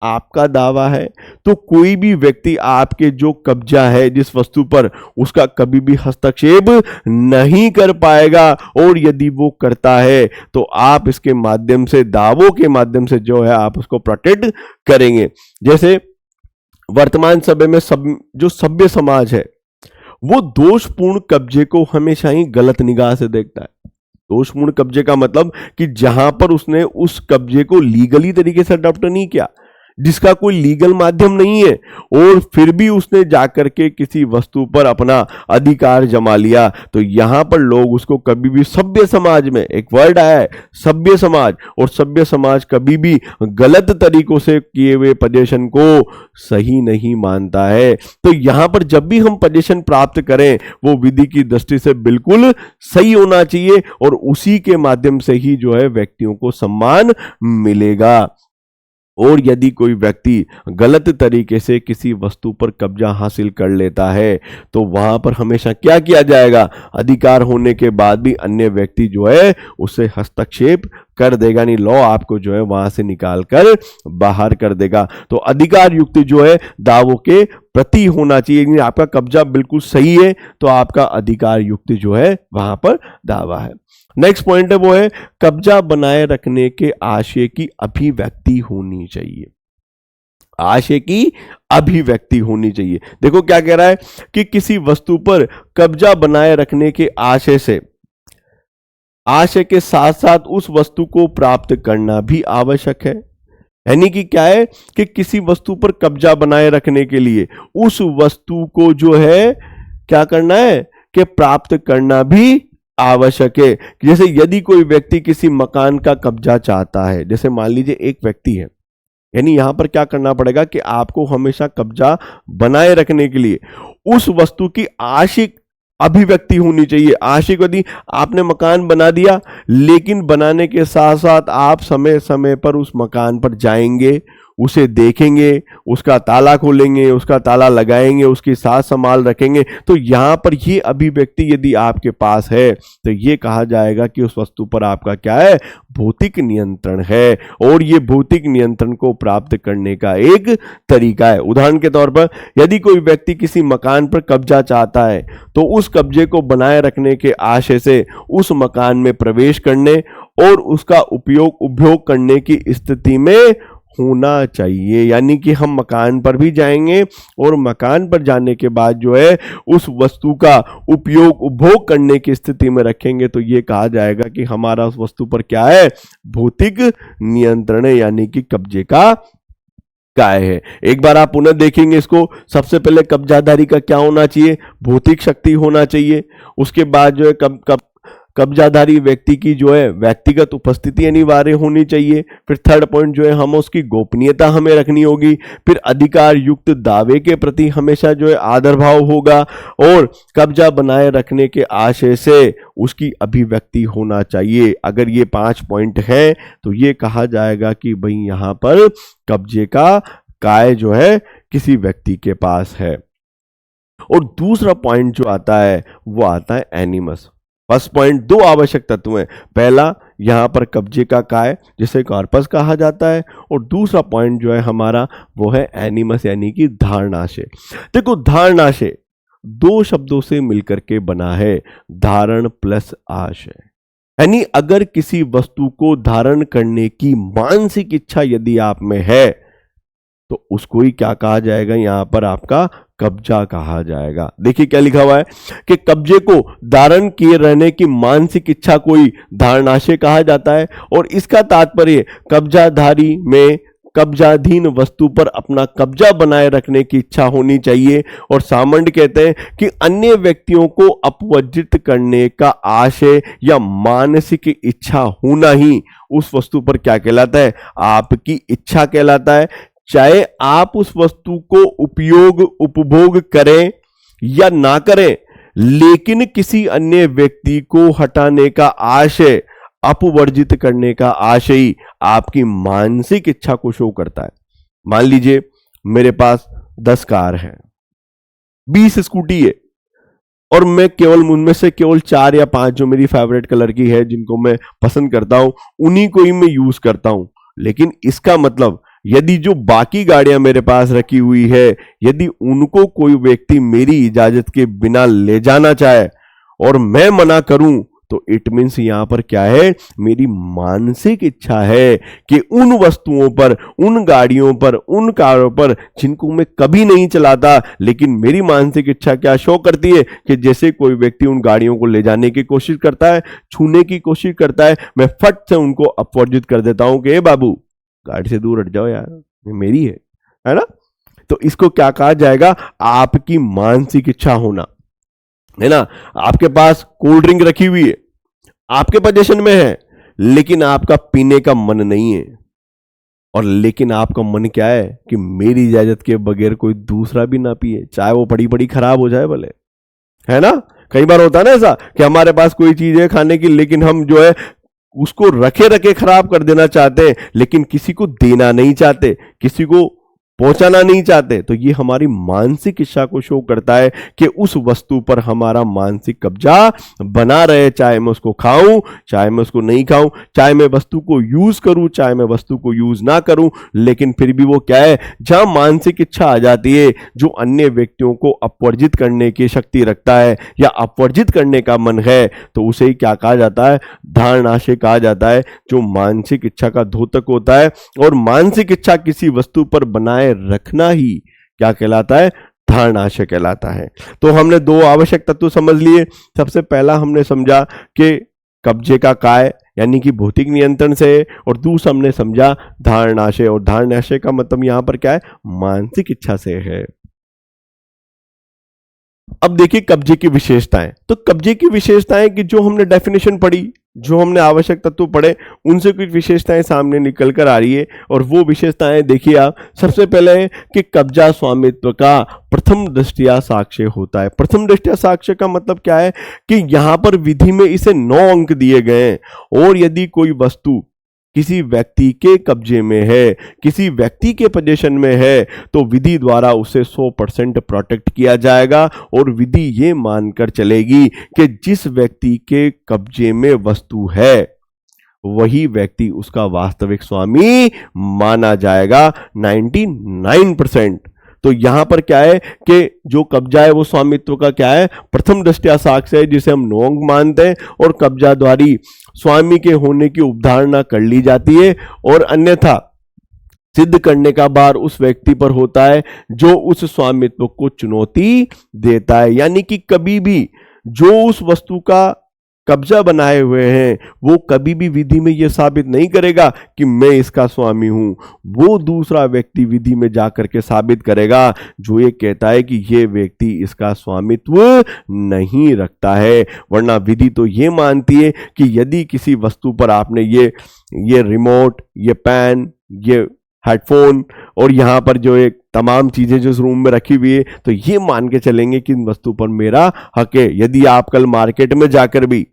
आपका दावा है, तो कोई भी व्यक्ति आपके जो कब्जा है जिस वस्तु पर, उसका कभी भी हस्तक्षेप नहीं कर पाएगा। और यदि वो करता है तो आप इसके माध्यम से, दावों के माध्यम से जो है आप उसको प्रोटेक्ट करेंगे। जैसे वर्तमान समय में जो सभ्य समाज है वो दोषपूर्ण कब्जे को हमेशा ही गलत निगाह से देखता है। दोषपूर्ण कब्जे का मतलब कि जहां पर उसने उस कब्जे को लीगली तरीके से अडॉप्ट नहीं किया, जिसका कोई लीगल माध्यम नहीं है, और फिर भी उसने जाकर के किसी वस्तु पर अपना अधिकार जमा लिया, तो यहां पर लोग उसको कभी भी, सभ्य समाज में एक वर्ड आया है सभ्य समाज, और सभ्य समाज कभी भी गलत तरीकों से किए हुए पोजीशन को सही नहीं मानता है। तो यहां पर जब भी हम पोजीशन प्राप्त करें वो विधि की दृष्टि से बिल्कुल सही होना चाहिए, और उसी के माध्यम से ही जो है व्यक्तियों को सम्मान मिलेगा। और यदि कोई व्यक्ति गलत तरीके से किसी वस्तु पर कब्जा हासिल कर लेता है तो वहां पर हमेशा क्या किया जाएगा, अधिकार होने के बाद भी अन्य व्यक्ति जो है उससे हस्तक्षेप कर देगा, नहीं लॉ आपको जो है वहां से निकाल कर बाहर कर देगा। तो अधिकार युक्त जो है दावों के प्रति होना चाहिए। आपका कब्जा बिल्कुल सही है तो आपका अधिकार युक्त जो है वहां पर दावा है। नेक्स्ट पॉइंट है वो है कब्जा बनाए रखने के आशय की अभिव्यक्ति होनी चाहिए। आशय की अभिव्यक्ति होनी चाहिए। देखो क्या कह रहा है कि किसी वस्तु पर कब्जा बनाए रखने के आशय से, आशय के साथ साथ उस वस्तु को प्राप्त करना भी आवश्यक है। यानी कि क्या है कि किसी वस्तु पर कब्जा बनाए रखने के लिए उस वस्तु को जो है क्या करना है कि प्राप्त करना भी आवश्यक है। जैसे यदि कोई व्यक्ति किसी मकान का कब्जा चाहता है, जैसे मान लीजिए एक व्यक्ति है, यानी यहां पर क्या करना पड़ेगा कि आपको हमेशा कब्जा बनाए रखने के लिए उस वस्तु की आशिक अभिव्यक्ति होनी चाहिए। आशिक यदि आपने मकान बना दिया, लेकिन बनाने के साथ साथ आप समय समय पर उस मकान पर जाएंगे, उसे देखेंगे, उसका ताला खोलेंगे, उसका ताला लगाएंगे, उसकी साथ संभाल रखेंगे, तो यहां पर ये अभिव्यक्ति यदि आपके पास है तो ये कहा जाएगा कि उस वस्तु पर आपका क्या है, भौतिक नियंत्रण है। और ये भौतिक नियंत्रण को प्राप्त करने का एक तरीका है। उदाहरण के तौर पर यदि कोई व्यक्ति किसी मकान पर कब्जा चाहता है तो उस कब्जे को बनाए रखने के आशय से उस मकान में प्रवेश करने और उसका उपयोग करने की स्थिति में होना चाहिए। यानी कि हम मकान पर भी जाएंगे और मकान पर जाने के बाद जो है उस वस्तु का उपभोग करने की स्थिति में रखेंगे, तो ये कहा जाएगा कि हमारा उस वस्तु पर क्या है, भौतिक नियंत्रण है, यानी कि कब्जे का काय है। एक बार आप पुनः देखेंगे इसको। सबसे पहले कब्जाधारी का क्या होना चाहिए, भौतिक शक्ति होना चाहिए। उसके बाद जो है कब्जाधारी व्यक्ति की जो है व्यक्तिगत उपस्थिति अनिवार्य होनी चाहिए। फिर थर्ड पॉइंट जो है हम उसकी गोपनीयता हमें रखनी होगी। फिर अधिकार युक्त दावे के प्रति हमेशा जो है आदर भाव होगा, और कब्जा बनाए रखने के आशय से उसकी अभिव्यक्ति होना चाहिए। अगर ये 5 पॉइंट है तो ये कहा जाएगा कि भाई यहां पर कब्जे का काय जो है किसी व्यक्ति के पास है। और दूसरा पॉइंट जो आता है वो आता है एनिमस। फर्स्ट पॉइंट 2 आवश्यक तत्व हैं। पहला यहां पर कब्जे का काय जिसे कॉर्पस कहा जाता है, और दूसरा पॉइंट जो है हमारा वो है एनिमस यानी कि धारणाशय। देखो धारणाशय 2 शब्दों से मिलकर के बना है, धारण प्लस आशय। यानी अगर किसी वस्तु को धारण करने की मानसिक इच्छा यदि आप में है तो उसको ही क्या कहा जाएगा, यहां पर आपका कब्जा कहा जाएगा। देखिए क्या लिखा हुआ है कि कब्जे को धारण किए रहने की मानसिक इच्छा को ही धारणाशय कहा जाता है, और इसका तात्पर्य कब्जाधारी में कब्जाधीन वस्तु पर अपना कब्जा बनाए रखने की इच्छा होनी चाहिए। और सामंड कहते हैं कि अन्य व्यक्तियों को अपवर्जित करने का आशय या मानसिक इच्छा होना ही उस वस्तु पर क्या कहलाता है, आपकी इच्छा कहलाता है। चाहे आप उस वस्तु को उपभोग करें या ना करें, लेकिन किसी अन्य व्यक्ति को हटाने का आशय, अपवर्जित करने का आशय ही आपकी मानसिक इच्छा को शो करता है। मान लीजिए मेरे पास 10 कार है, 20 स्कूटी है, और मैं केवल उनमें से केवल 4 या 5 जो मेरी फेवरेट कलर की है, जिनको मैं पसंद करता हूं, उन्हीं को ही मैं यूज करता हूं। लेकिन इसका मतलब यदि जो बाकी गाड़ियां मेरे पास रखी हुई है, यदि उनको कोई व्यक्ति मेरी इजाजत के बिना ले जाना चाहे और मैं मना करूं, तो इट मीन्स यहां पर क्या है, मेरी मानसिक इच्छा है कि उन वस्तुओं पर, उन गाड़ियों पर, उन कारों पर जिनको मैं कभी नहीं चलाता, लेकिन मेरी मानसिक इच्छा क्या शो करती है कि जैसे कोई व्यक्ति उन गाड़ियों को ले जाने की कोशिश करता है, छूने की कोशिश करता है, मैं फट से उनको अपवर्जित कर देता हूं कि ए बाबू गाड़ी से दूर हट जाओ यार, ये मेरी है ना। तो इसको क्या कहा जाएगा, आपकी मानसिक इच्छा होना, है ना। आपके पास कोल्ड ड्रिंक रखी हुई है, आपके पोजीशन में है, लेकिन आपका पीने का मन नहीं है, और लेकिन आपका मन क्या है कि मेरी इजाजत के बगैर कोई दूसरा भी ना पिए, चाहे वो पड़ी पड़ी खराब हो जाए भले, है ना। कई बार होता है ना ऐसा कि हमारे पास कोई चीज है खाने की, लेकिन हम जो है उसको रखे रखे खराब कर देना चाहते हैं, लेकिन किसी को देना नहीं चाहते, किसी को पहुंचाना नहीं चाहते। तो ये हमारी मानसिक इच्छा को शो करता है कि उस वस्तु पर हमारा मानसिक कब्जा बना रहे, चाहे मैं उसको खाऊं, चाहे मैं उसको नहीं खाऊं, चाहे मैं वस्तु को यूज करूं, चाहे मैं वस्तु को यूज ना करूं, लेकिन फिर भी वो क्या है, जहां मानसिक इच्छा आ जाती है, जो अन्य व्यक्तियों को अपवर्जित करने की शक्ति रखता है या अपवर्जित करने का मन है, तो उसे ही क्या कहा जाता है, धारणाशय कहा जाता है, जो मानसिक इच्छा का द्योतक होता है। और मानसिक इच्छा किसी वस्तु पर बनाए रखना ही क्या कहलाता है, धारणाशय कहलाता है। तो हमने 2 आवश्यक तत्व समझ लिए। सबसे पहला हमने समझा कि कब्जे का काय यानी कि भौतिक नियंत्रण से है, और दूसरा हमने समझा धारणाशय, और धारणाशय का मतलब यहां पर क्या है, मानसिक इच्छा से है। अब देखिए कब्जे की विशेषताएं। तो कब्जे की विशेषताएं की जो हमने डेफिनेशन पढ़ी, जो हमने आवश्यक तत्व पढ़े, उनसे कुछ विशेषताएं सामने निकल कर आ रही है। और वो विशेषताएं देखिए आप, सबसे पहले है कि कब्जा स्वामित्व का प्रथम दृष्टया साक्ष्य होता है। प्रथम दृष्टया साक्ष्य का मतलब क्या है कि यहां पर विधि में इसे 9 अंक दिए गए हैं, और यदि कोई वस्तु किसी व्यक्ति के कब्जे में है, किसी व्यक्ति के पोजीशन में है, तो विधि द्वारा उसे 100% प्रोटेक्ट किया जाएगा। और विधि ये मानकर चलेगी कि जिस व्यक्ति के कब्जे में वस्तु है, वही व्यक्ति उसका वास्तविक स्वामी माना जाएगा 99%। तो यहां पर क्या है कि जो कब्जा है वो स्वामित्व का क्या है, प्रथम दृष्टया साक्ष्य है, जिसे हम 9 अंक मानते हैं, और कब्जाधारी स्वामी के होने की उपधारणा कर ली जाती है। और अन्यथा सिद्ध करने का भार उस व्यक्ति पर होता है जो उस स्वामित्व को चुनौती देता है। यानी कि कभी भी जो उस वस्तु का कब्जा बनाए हुए हैं, वो कभी भी विधि में यह साबित नहीं करेगा कि मैं इसका स्वामी हूं। वो दूसरा व्यक्ति विधि में जाकर के साबित करेगा जो ये कहता है कि ये व्यक्ति इसका स्वामित्व नहीं रखता है। वरना विधि तो ये मानती है कि यदि किसी वस्तु पर आपने ये रिमोट, ये पेन, ये हेडफोन और यहां पर जो एक तमाम चीजें जो इस रूम में रखी हुई है, तो ये मान के चलेंगे कि इन वस्तु पर मेरा हक है। यदि आप कल मार्केट में जाकर भी,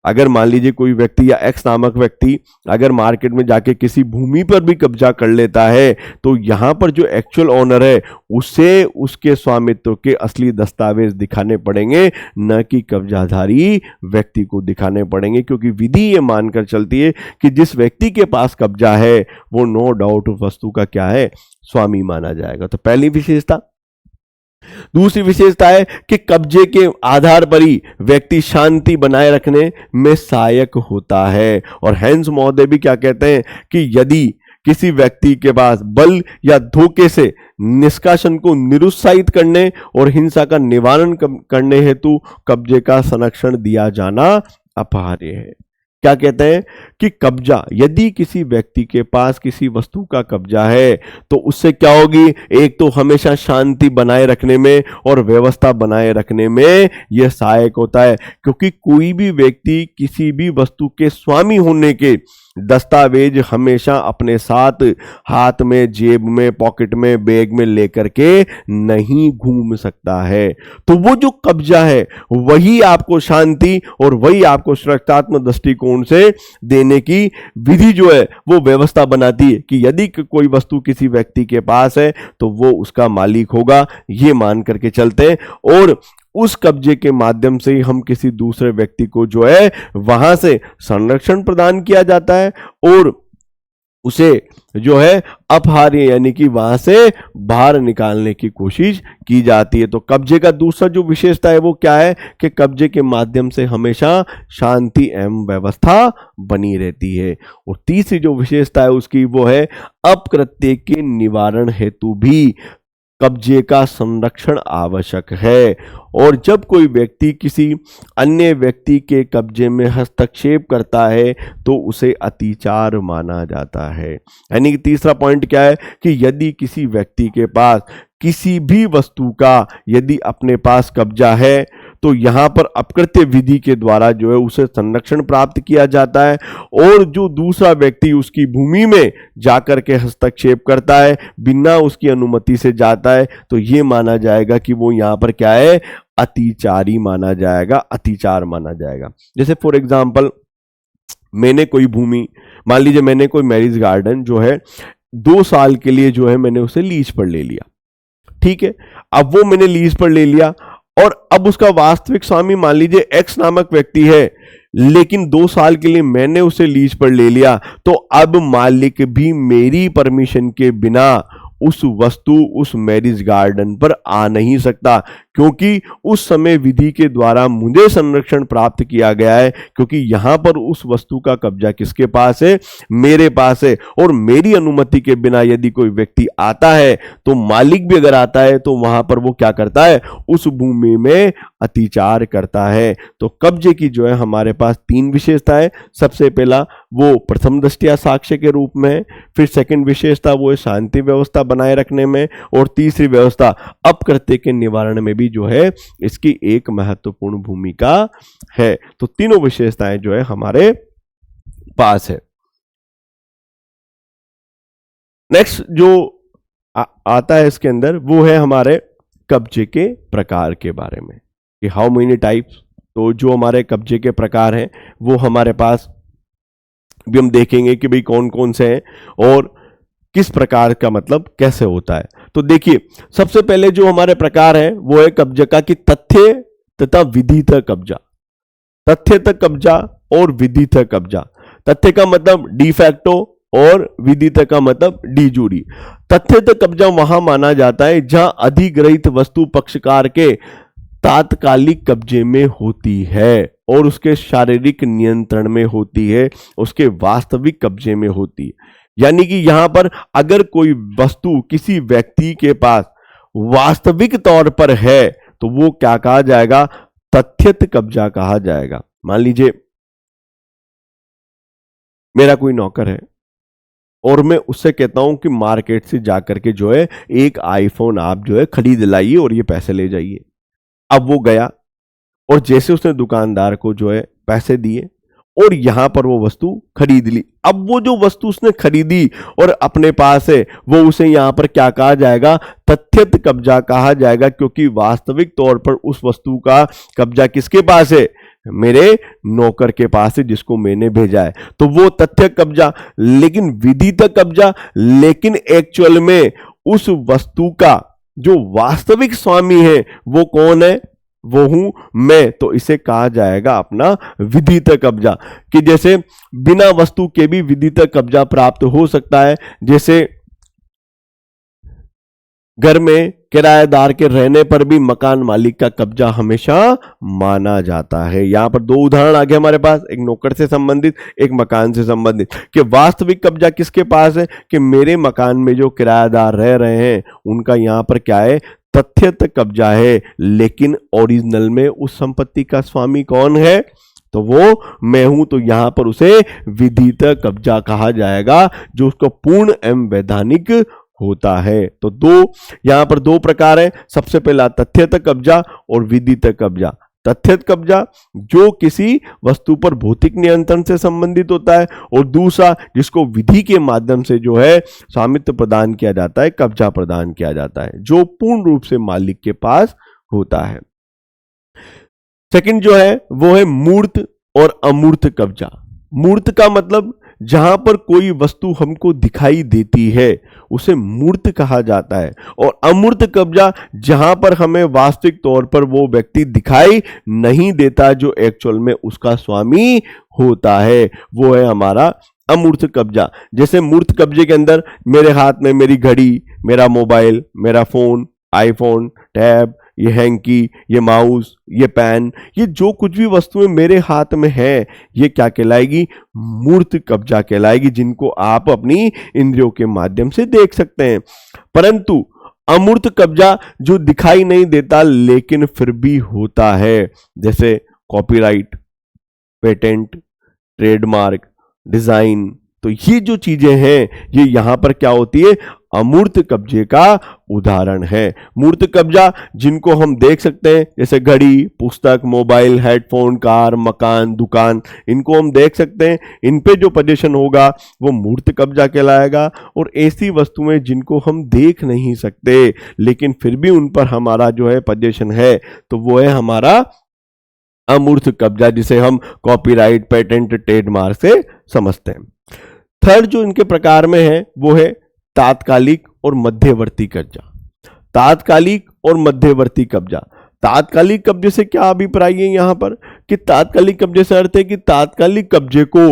अगर मान लीजिए कोई व्यक्ति या एक्स नामक व्यक्ति अगर मार्केट में जाके किसी भूमि पर भी कब्जा कर लेता है, तो यहां पर जो एक्चुअल ओनर है उसे उसके स्वामित्व के असली दस्तावेज दिखाने पड़ेंगे, न कि कब्जाधारी व्यक्ति को दिखाने पड़ेंगे। क्योंकि विधि ये मानकर चलती है कि जिस व्यक्ति के पास कब्जा है वो नो डाउट वस्तु का क्या है, स्वामी माना जाएगा। तो पहली विशेषता। दूसरी विशेषता है कि कब्जे के आधार पर ही व्यक्ति शांति बनाए रखने में सहायक होता है। और हैंस महोदय भी क्या कहते हैं कि यदि किसी व्यक्ति के पास बल या धोखे से निष्कासन को निरुत्साहित करने और हिंसा का निवारण करने हेतु कब्जे का संरक्षण दिया जाना अपरिहार्य है। क्या कहते हैं कि कब्जा, यदि किसी व्यक्ति के पास किसी वस्तु का कब्जा है तो उससे क्या होगी, एक तो हमेशा शांति बनाए रखने में और व्यवस्था बनाए रखने में यह सहायक होता है, क्योंकि कोई भी व्यक्ति किसी भी वस्तु के स्वामी होने के दस्तावेज हमेशा अपने साथ हाथ में, जेब में, पॉकेट में, बैग में लेकर के नहीं घूम सकता है। तो वो जो कब्जा है वही आपको शांति और वही आपको सुरक्षात्मक दृष्टिकोण से देने की विधि जो है वो व्यवस्था बनाती है कि यदि कोई वस्तु किसी व्यक्ति के पास है तो वो उसका मालिक होगा, ये मान करके चलते हैं, और उस कब्जे के माध्यम से ही हम किसी दूसरे व्यक्ति को जो है वहां से संरक्षण प्रदान किया जाता है और उसे जो है अपहार्य यानी कि वहां से बाहर निकालने की कोशिश की जाती है। तो कब्जे का दूसरा जो विशेषता है वो क्या है कि कब्जे के माध्यम से हमेशा शांति एवं व्यवस्था बनी रहती है। और तीसरी जो विशेषता है उसकी वो है अपकृत्य के निवारण हेतु भी कब्जे का संरक्षण आवश्यक है। और जब कोई व्यक्ति किसी अन्य व्यक्ति के कब्जे में हस्तक्षेप करता है तो उसे अतिचार माना जाता है। यानी कि तीसरा पॉइंट क्या है कि यदि किसी व्यक्ति के पास किसी भी वस्तु का यदि अपने पास कब्जा है तो यहां पर अपकृत्य विधि के द्वारा जो है उसे संरक्षण प्राप्त किया जाता है, और जो दूसरा व्यक्ति उसकी भूमि में जाकर के हस्तक्षेप करता है बिना उसकी अनुमति से जाता है तो ये माना जाएगा कि वो यहां पर क्या है, अतिचारी माना जाएगा, अतिचार माना जाएगा। जैसे फॉर एग्जाम्पल मैंने कोई भूमि, मान लीजिए मैंने कोई मैरिज गार्डन जो है 2 साल के लिए जो है मैंने उसे लीज पर ले लिया, ठीक है। अब वो मैंने लीज पर ले लिया और अब उसका वास्तविक स्वामी मान लीजिए एक्स नामक व्यक्ति है, लेकिन 2 साल के लिए मैंने उसे लीज पर ले लिया, तो अब मालिक भी मेरी परमिशन के बिना उस वस्तु, उस मैरिज गार्डन पर आ नहीं सकता, क्योंकि उस समय विधि के द्वारा मुझे संरक्षण प्राप्त किया गया है, क्योंकि यहां पर उस वस्तु का कब्जा किसके पास है, मेरे पास है। और मेरी अनुमति के बिना यदि कोई व्यक्ति आता है तो मालिक भी अगर आता है तो वहां पर वो क्या करता है, उस भूमि में अतिचार करता है। तो कब्जे की जो है हमारे पास 3 विशेषता है। सबसे पहला वो प्रथम दृष्टया साक्ष्य के रूप में है, फिर सेकंड विशेषता वो है शांति व्यवस्था बनाए रखने में, और तीसरी व्यवस्था अपकृत्य के निवारण में भी जो है इसकी एक महत्वपूर्ण भूमिका है। तो तीनों विशेषताएं जो है हमारे पास है। नेक्स्ट जो आता है इसके अंदर वो है हमारे कब्जे के प्रकार के बारे में कि हाउ मेनी टाइप्स। तो जो हमारे कब्जे के प्रकार हैं वो हमारे पास भी हम देखेंगे कि भाई कौन कौन से हैं और किस प्रकार का मतलब कैसे होता है। तो देखिए सबसे पहले जो हमारे प्रकार है वो है कब्जे का कि तथ्य तथा विधित कब्जा। तथ्य तक कब्जा और विधित कब्जा। तथ्य का मतलब डी फैक्टो और विधित का मतलब डी जूरी। तथ्य तक कब्जा वहां माना जाता है जहां अधिग्रहित वस्तु पक्षकार के तात्कालिक कब्जे में होती है और उसके शारीरिक नियंत्रण में होती है, उसके वास्तविक कब्जे में होती है। यानी कि यहां पर अगर कोई वस्तु किसी व्यक्ति के पास वास्तविक तौर पर है तो वो क्या कहा जाएगा, तथ्यत कब्जा कहा जाएगा। मान लीजिए मेरा कोई नौकर है और मैं उससे कहता हूं कि मार्केट से जाकर के जो है एक आईफोन आप जो है खरीद लाइए और ये पैसे ले जाइए। अब वो गया और जैसे उसने दुकानदार को जो है पैसे दिए और यहां पर वो वस्तु खरीद ली। अब वो जो वस्तु उसने खरीदी और अपने पास है वो उसे यहां पर क्या कहा जाएगा, तथ्यत कब्जा कहा जाएगा, क्योंकि वास्तविक तौर पर उस वस्तु का कब्जा किसके पास है, मेरे नौकर के पास है जिसको मैंने भेजा है। तो वो तथ्य कब्जा। लेकिन विधित कब्जा, लेकिन एक्चुअल में उस वस्तु का जो वास्तविक स्वामी है वो कौन है, वो हूं मैं। तो इसे कहा जाएगा अपना विधित कब्जा। कि जैसे बिना वस्तु के भी विधित कब्जा प्राप्त हो सकता है। जैसे घर में किराएदार के रहने पर भी मकान मालिक का कब्जा हमेशा माना जाता है। यहां पर दो उदाहरण आ गए हमारे पास, एक नौकर से संबंधित, एक मकान से संबंधित, कि वास्तविक कब्जा किसके पास है, कि मेरे मकान में जो किराएदार रह रहे हैं उनका यहां पर क्या है, तथ्यत कब्जा है, लेकिन ओरिजिनल में उस संपत्ति का स्वामी कौन है, तो वो मैं हूं। तो यहां पर उसे विधित कब्जा कहा जाएगा, जो उसका पूर्ण एवं वैधानिक होता है। तो यहां पर दो प्रकार है, सबसे पहला तथ्यत कब्जा और विधित कब्जा। तथ्यत कब्जा जो किसी वस्तु पर भौतिक नियंत्रण से संबंधित होता है, और दूसरा जिसको विधि के माध्यम से जो है स्वामित्व प्रदान किया जाता है, कब्जा प्रदान किया जाता है, जो पूर्ण रूप से मालिक के पास होता है। सेकंड जो है वो है मूर्त और अमूर्त कब्जा। मूर्त का मतलब जहां पर कोई वस्तु हमको दिखाई देती है उसे मूर्त कहा जाता है, और अमूर्त कब्जा जहां पर हमें वास्तविक तौर पर वो व्यक्ति दिखाई नहीं देता जो एक्चुअल में उसका स्वामी होता है, वो है हमारा अमूर्त कब्जा। जैसे मूर्त कब्जे के अंदर मेरे हाथ में मेरी घड़ी, मेरा मोबाइल, मेरा फोन, आईफोन, टैब, ये हैंकी, ये माउस, ये पेन, ये जो कुछ भी वस्तुएं मेरे हाथ में है, ये क्या कहलाएगी, मूर्त कब्जा कहलाएगी, जिनको आप अपनी इंद्रियों के माध्यम से देख सकते हैं। परंतु अमूर्त कब्जा जो दिखाई नहीं देता लेकिन फिर भी होता है, जैसे कॉपीराइट, पेटेंट, ट्रेडमार्क, डिजाइन, तो ये जो चीजें हैं ये यहां पर क्या होती है, अमूर्त कब्जे का उदाहरण है। मूर्त कब्जा जिनको हम देख सकते हैं, जैसे घड़ी, पुस्तक, मोबाइल, हेडफोन, कार, मकान, दुकान, इनको हम देख सकते हैं, इन पे जो पोजीशन होगा वो मूर्त कब्जा कहलाएगा। और ऐसी वस्तुएं जिनको हम देख नहीं सकते लेकिन फिर भी उन पर हमारा जो है पोजीशन है, तो वो है हमारा अमूर्त कब्जा, जिसे हम कॉपीराइट, पेटेंट, ट्रेडमार्क से समझते हैं। थर्ड जो इनके प्रकार में है वो है तात्कालिक और मध्यवर्ती कब्जा। तात्कालिक और मध्यवर्ती कब्जा। तात्कालिक कब्जे से क्या अभिप्राय है यहां पर, कि तात्कालिक कब्जे से अर्थ है कि तात्कालिक कब्जे को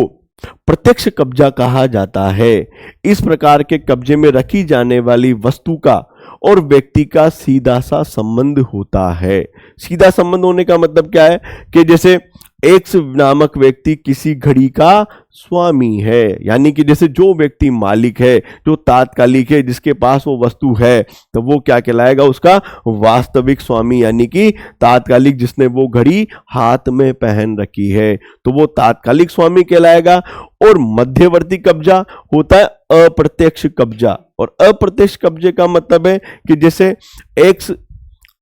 प्रत्यक्ष कब्जा कहा जाता है। इस प्रकार के कब्जे में रखी जाने वाली वस्तु का और व्यक्ति का सीधा सा संबंध होता है। सीधा संबंध होने का मतलब क्या है, कि जैसे एक्स नामक व्यक्ति किसी घड़ी का स्वामी है, यानी कि जैसे जो व्यक्ति मालिक है, जो तात्कालिक है, जिसके पास वो वस्तु है, तो वो क्या कहलाएगा, उसका वास्तविक स्वामी, यानी कि तात्कालिक जिसने वो घड़ी हाथ में पहन रखी है, तो वो तात्कालिक स्वामी कहलाएगा। और मध्यवर्ती कब्जा होता है अप्रत्यक्ष कब्जा। और अप्रत्यक्ष कब्जे का मतलब है कि जैसे एक्स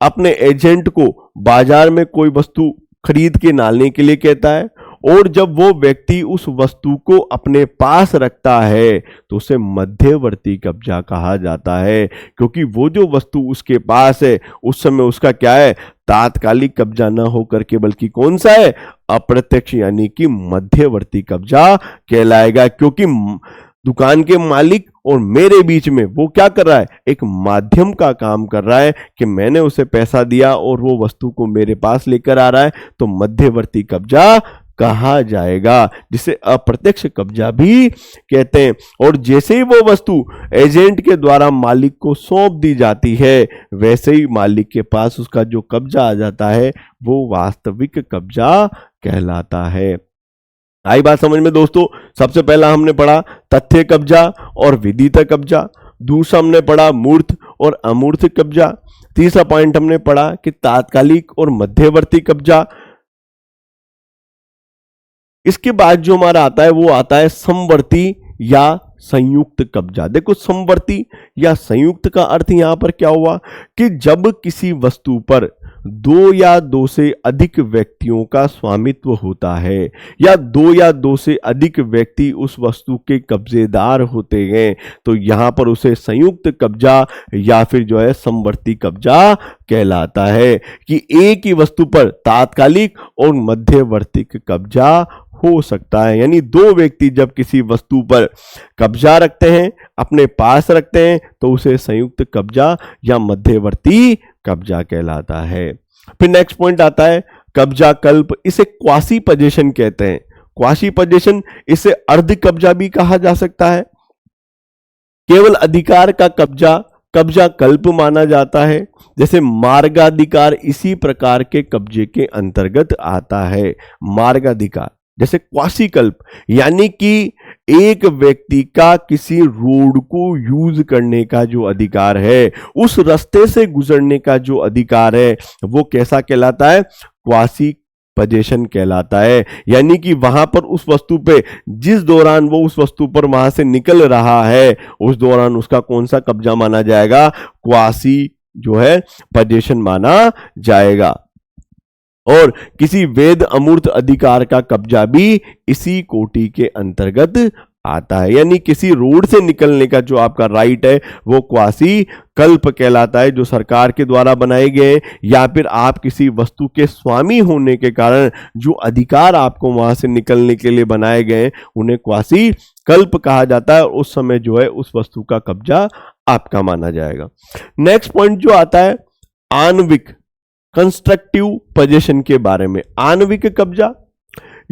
अपने एजेंट को बाजार में कोई वस्तु खरीद के लाने के लिए कहता है, और जब वो व्यक्ति उस वस्तु को अपने पास रखता है तो उसे मध्यवर्ती कब्जा कहा जाता है, क्योंकि वो जो वस्तु उसके पास है उस समय उसका क्या है, तात्कालिक कब्जा न होकर के बल्कि कौन सा है, अप्रत्यक्ष, यानी कि मध्यवर्ती कब्जा कहलाएगा। क्योंकि दुकान के मालिक और मेरे बीच में वो क्या कर रहा है, एक माध्यम का काम कर रहा है, कि मैंने उसे पैसा दिया और वो वस्तु को मेरे पास लेकर आ रहा है, तो मध्यवर्ती कब्जा कहा जाएगा, जिसे अप्रत्यक्ष कब्जा भी कहते हैं। और जैसे ही वो वस्तु एजेंट के द्वारा मालिक को सौंप दी जाती है, वैसे ही मालिक के पास उसका जो कब्जा आ जाता है वो वास्तविक कब्जा कहलाता है। आई बात समझ में दोस्तों। सबसे पहला हमने पढ़ा तथ्य कब्जा और विदित कब्जा, दूसरा हमने पढ़ा मूर्त और अमूर्त कब्जा, तीसरा पॉइंट हमने पढ़ा कि तात्कालिक और मध्यवर्ती कब्जा। इसके बाद जो हमारा आता है वो आता है समवर्ती या संयुक्त कब्जा। देखो समवर्ती या संयुक्त का अर्थ यहां पर क्या हुआ, कि जब किसी वस्तु पर दो या दो से अधिक व्यक्तियों का स्वामित्व होता है, या दो या दो से अधिक व्यक्ति उस वस्तु के कब्जेदार होते हैं, तो यहां पर उसे संयुक्त कब्जा या फिर जो है समवर्ती कब्जा कहलाता है, कि एक ही वस्तु पर तात्कालिक और मध्यवर्ती कब्जा हो सकता है। यानी दो व्यक्ति जब किसी वस्तु पर कब्जा रखते हैं, अपने पास रखते हैं, तो उसे संयुक्त कब्जा या मध्यवर्ती कब्जा कहलाता है। फिर नेक्स्ट पॉइंट आता है कब्जा कल्प। इसे क्वासी पोजीशन कहते हैं। क्वासी पोजीशन, इसे अर्ध कब्जा भी कहा जा सकता है। केवल अधिकार का कब्जा कब्जा कल्प माना जाता है। जैसे मार्गाधिकार इसी प्रकार के कब्जे के अंतर्गत आता है। मार्गाधिकार जैसे क्वासीकल्प, यानी कि एक व्यक्ति का किसी रोड को यूज करने का जो अधिकार है, उस रास्ते से गुजरने का जो अधिकार है, वो कैसा कहलाता है? क्वासी पोजेशन कहलाता है। यानी कि वहां पर उस वस्तु पे जिस दौरान वो उस वस्तु पर वहां से निकल रहा है, उस दौरान उसका कौन सा कब्जा माना जाएगा? क्वासी जो है पोजेशन माना जाएगा। और किसी वेद अमूर्त अधिकार का कब्जा भी इसी कोटि के अंतर्गत आता है। यानी किसी रोड से निकलने का जो आपका राइट है, वो क्वासी कल्प कहलाता है, जो सरकार के द्वारा बनाए गए, या फिर आप किसी वस्तु के स्वामी होने के कारण जो अधिकार आपको वहां से निकलने के लिए बनाए गए, उन्हें क्वासी कल्प कहा जाता है। और उस समय जो है उस वस्तु का कब्जा आपका माना जाएगा। नेक्स्ट पॉइंट जो आता है आणविक कंस्ट्रक्टिव पोजेशन के बारे में। आणविक कब्जा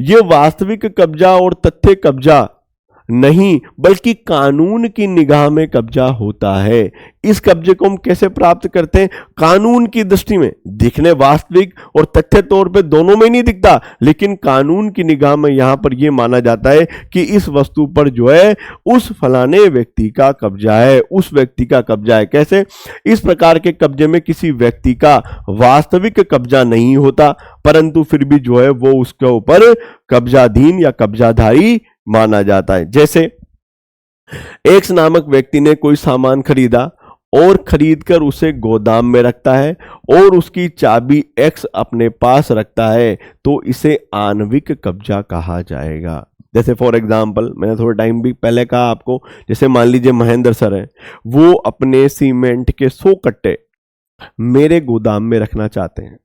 ये वास्तविक कब्जा और तथ्य कब्जा नहीं, बल्कि कानून की निगाह में कब्जा होता है। इस कब्जे को हम कैसे प्राप्त करते हैं? कानून की दृष्टि में। दिखने वास्तविक और तथ्य तौर पे दोनों में नहीं दिखता, लेकिन कानून की निगाह में यहां पर यह माना जाता है कि इस वस्तु पर जो है उस फलाने व्यक्ति का कब्जा है, उस व्यक्ति का कब्जा है। कैसे? इस प्रकार के कब्जे में किसी व्यक्ति का वास्तविक कब्जा नहीं होता, परंतु फिर भी जो है वो उसके ऊपर कब्जाधीन या कब्जाधारी माना जाता है। जैसे एक्स नामक व्यक्ति ने कोई सामान खरीदा और खरीदकर उसे गोदाम में रखता है और उसकी चाबी एक्स अपने पास रखता है, तो इसे आणविक कब्जा कहा जाएगा। जैसे फॉर एग्जाम्पल, मैंने थोड़ा टाइम भी पहले कहा आपको, जैसे मान लीजिए महेंद्र सर हैं, वो अपने सीमेंट के 100 कट्टे मेरे गोदाम में रखना चाहते हैं।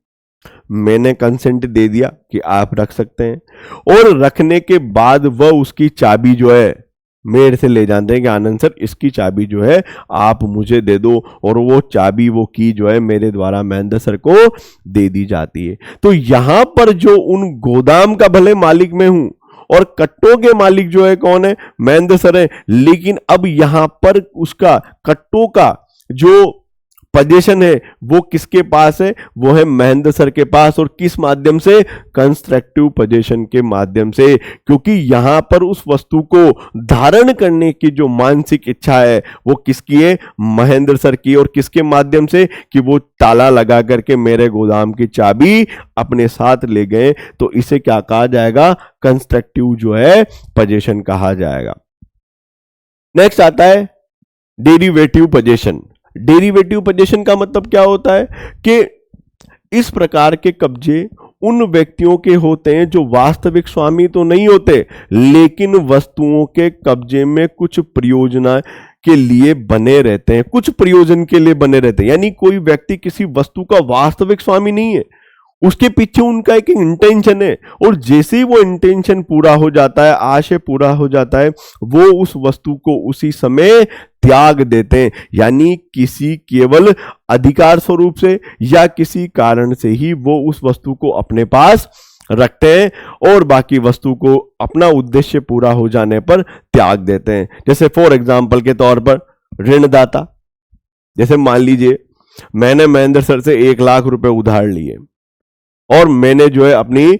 मैंने कंसेंट दे दिया कि आप रख सकते हैं, और रखने के बाद वह उसकी चाबी जो है मेरे से ले जाते हैं कि आनंद सर इसकी चाबी जो है आप मुझे दे दो, और वो चाबी वो की जो है मेरे द्वारा महेंद्र सर को दे दी जाती है। तो यहां पर जो उन गोदाम का भले मालिक मैं हूं और कट्टों के मालिक जो है कौन है? महेंद्र सर है, लेकिन अब यहां पर उसका कट्टों का जो पोजीशन है वो किसके पास है? वो है महेंद्र सर के पास। और किस माध्यम से? कंस्ट्रक्टिव पोजीशन के माध्यम से, क्योंकि यहां पर उस वस्तु को धारण करने की जो मानसिक इच्छा है वो किसकी है? महेंद्र सर की। और किसके माध्यम से? कि वो ताला लगा करके मेरे गोदाम की चाबी अपने साथ ले गए, तो इसे क्या कहा जाएगा? कंस्ट्रक्टिव जो है पोजीशन कहा जाएगा। नेक्स्ट आता है डेरिवेटिव पोजीशन। डेरिवेटिव पोजीशन का मतलब क्या होता है? कि इस प्रकार के कब्जे उन व्यक्तियों के होते हैं जो वास्तविक स्वामी तो नहीं होते, लेकिन वस्तुओं के कब्जे में कुछ प्रयोजन के लिए बने रहते हैं, कुछ प्रयोजन के लिए बने रहते हैं। यानी कोई व्यक्ति किसी वस्तु का वास्तविक स्वामी नहीं है, उसके पीछे उनका एक इंटेंशन है, और जैसे ही वो इंटेंशन पूरा हो जाता है, आशय पूरा हो जाता है, वो उस वस्तु को उसी समय त्याग देते हैं। यानी किसी केवल अधिकार स्वरूप से या किसी कारण से ही वो उस वस्तु को अपने पास रखते हैं, और बाकी वस्तु को अपना उद्देश्य पूरा हो जाने पर त्याग देते हैं। जैसे फॉर एग्जाम्पल के तौर पर ऋणदाता, जैसे मान लीजिए मैंने महेंद्र सर से 1 लाख रुपए उधार लिए और मैंने जो है अपनी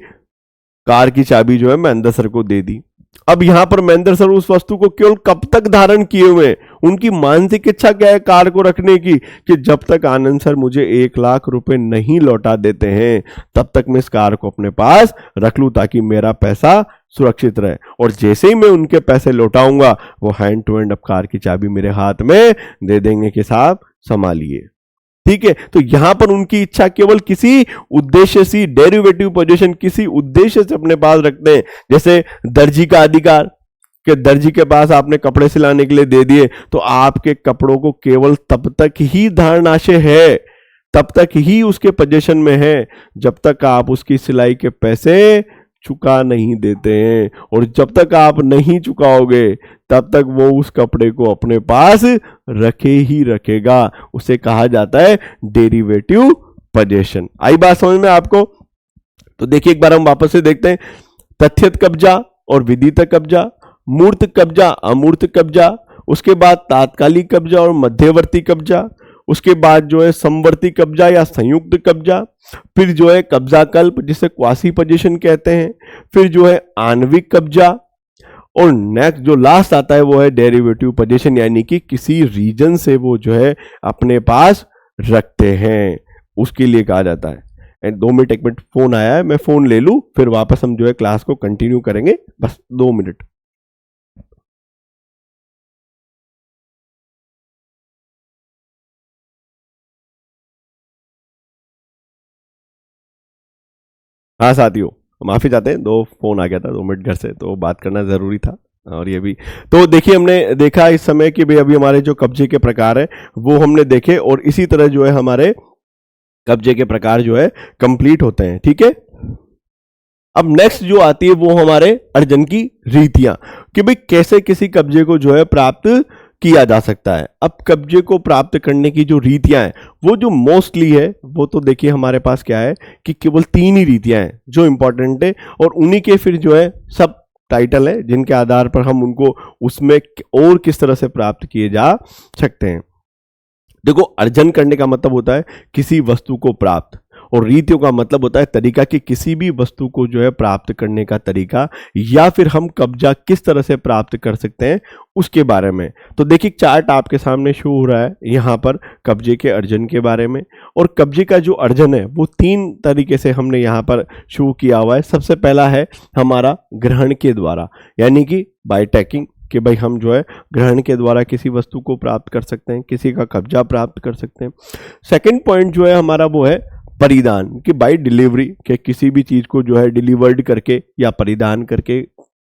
कार की चाबी जो है महेंद्र सर को दे दी। अब यहां पर महेंद्र सर उस वस्तु को केवल कब तक धारण किए हुए? उनकी मानसिक इच्छा क्या है कार को रखने की? कि जब तक आनंद सर मुझे 1 लाख रुपए नहीं लौटा देते हैं, तब तक मैं इस कार को अपने पास रख लूं, ताकि मेरा पैसा सुरक्षित रहे। और जैसे ही मैं उनके पैसे लौटाऊंगा, वो हैंड टू हैंड अब कार की चाबी मेरे हाथ में दे देंगे कि साहब संभालिए। ठीक है, तो यहां पर उनकी इच्छा केवल किसी उद्देश्य से, डेरिवेटिव पोजीशन किसी उद्देश्य से अपने पास रखते हैं। जैसे दर्जी का अधिकार, कि दर्जी के पास आपने कपड़े सिलाने के लिए दे दिए, तो आपके कपड़ों को केवल तब तक ही धारणाशय है, तब तक ही उसके पोजीशन में है, जब तक आप उसकी सिलाई के पैसे चुका नहीं देते हैं। और जब तक आप नहीं चुकाओगे, तब तक वो उस कपड़े को अपने पास रखे ही रखेगा। उसे कहा जाता है डेरिवेटिव पोजीशन। आई बात समझ में आपको? तो देखिए एक बार हम वापस से देखते हैं। तथ्यत कब्जा और विदित कब्जा, मूर्त कब्जा, अमूर्त कब्जा, उसके बाद तात्कालिक कब्जा और मध्यवर्ती कब्जा, उसके बाद जो है समवर्ती कब्जा या संयुक्त कब्जा, फिर जो है कब्जा कल्प जिसे क्वासी पोजीशन कहते हैं, फिर जो है आणविक कब्जा, और नेक्स्ट जो लास्ट आता है वो है डेरिवेटिव पोजीशन, यानी कि किसी रीजन से वो जो है अपने पास रखते हैं, उसके लिए कहा जाता है। 2 मिनट, 1 मिनट, फोन आया है, मैं फोन ले लूं, फिर वापस हम जो है क्लास को कंटिन्यू करेंगे, बस 2 मिनट। हाँ साथियों, माफी चाहते हैं, 2 फोन आ गया था 2 मिनट घर से, तो बात करना जरूरी था। और ये भी तो देखिए, हमने देखा इस समय कि भाई अभी हमारे जो कब्जे के प्रकार है वो हमने देखे, और इसी तरह जो है हमारे कब्जे के प्रकार जो है कंप्लीट होते हैं। ठीक है, अब नेक्स्ट जो आती है वो हमारे अर्जन की रीतियां, कि भाई कैसे किसी कब्जे को जो है प्राप्त किया जा सकता है। अब कब्जे को प्राप्त करने की जो रीतियां हैं वो जो मोस्टली है वो तो देखिए हमारे पास क्या है कि केवल 3 ही रीतियां हैं जो इंपॉर्टेंट है, और उन्हीं के फिर जो है सब टाइटल है जिनके आधार पर हम उनको उसमें और किस तरह से प्राप्त किए जा सकते हैं। देखो, अर्जन करने का मतलब होता है किसी वस्तु को प्राप्त, और रीतियों का मतलब होता है तरीका, कि किसी भी वस्तु को जो है प्राप्त करने का तरीका, या फिर हम कब्जा किस तरह से प्राप्त कर सकते हैं उसके बारे में। तो देखिए चार्ट आपके सामने शो हो रहा है यहाँ पर कब्जे के अर्जन के बारे में, और कब्जे का जो अर्जन है वो 3 तरीके से हमने यहाँ पर शो किया हुआ है। सबसे पहला है हमारा ग्रहण के द्वारा, यानी कि बाय टेकिंग, कि भाई हम जो है ग्रहण के द्वारा किसी वस्तु को प्राप्त कर सकते हैं, किसी का कब्जा प्राप्त कर सकते हैं। सेकंड पॉइंट जो है हमारा वो है परिधान, कि बाय डिलीवरी, कि किसी भी चीज को जो है डिलीवर्ड करके या परिधान करके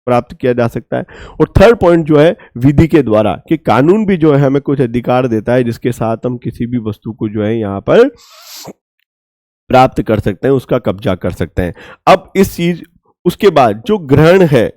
प्राप्त किया जा सकता है। और थर्ड पॉइंट जो है विधि के द्वारा, कि कानून भी जो है हमें कुछ अधिकार देता है जिसके साथ हम किसी भी वस्तु को जो है यहाँ पर प्राप्त कर सकते हैं, उसका कब्जा कर सकते हैं। अब इस चीज उसके बाद जो ग्रहण है,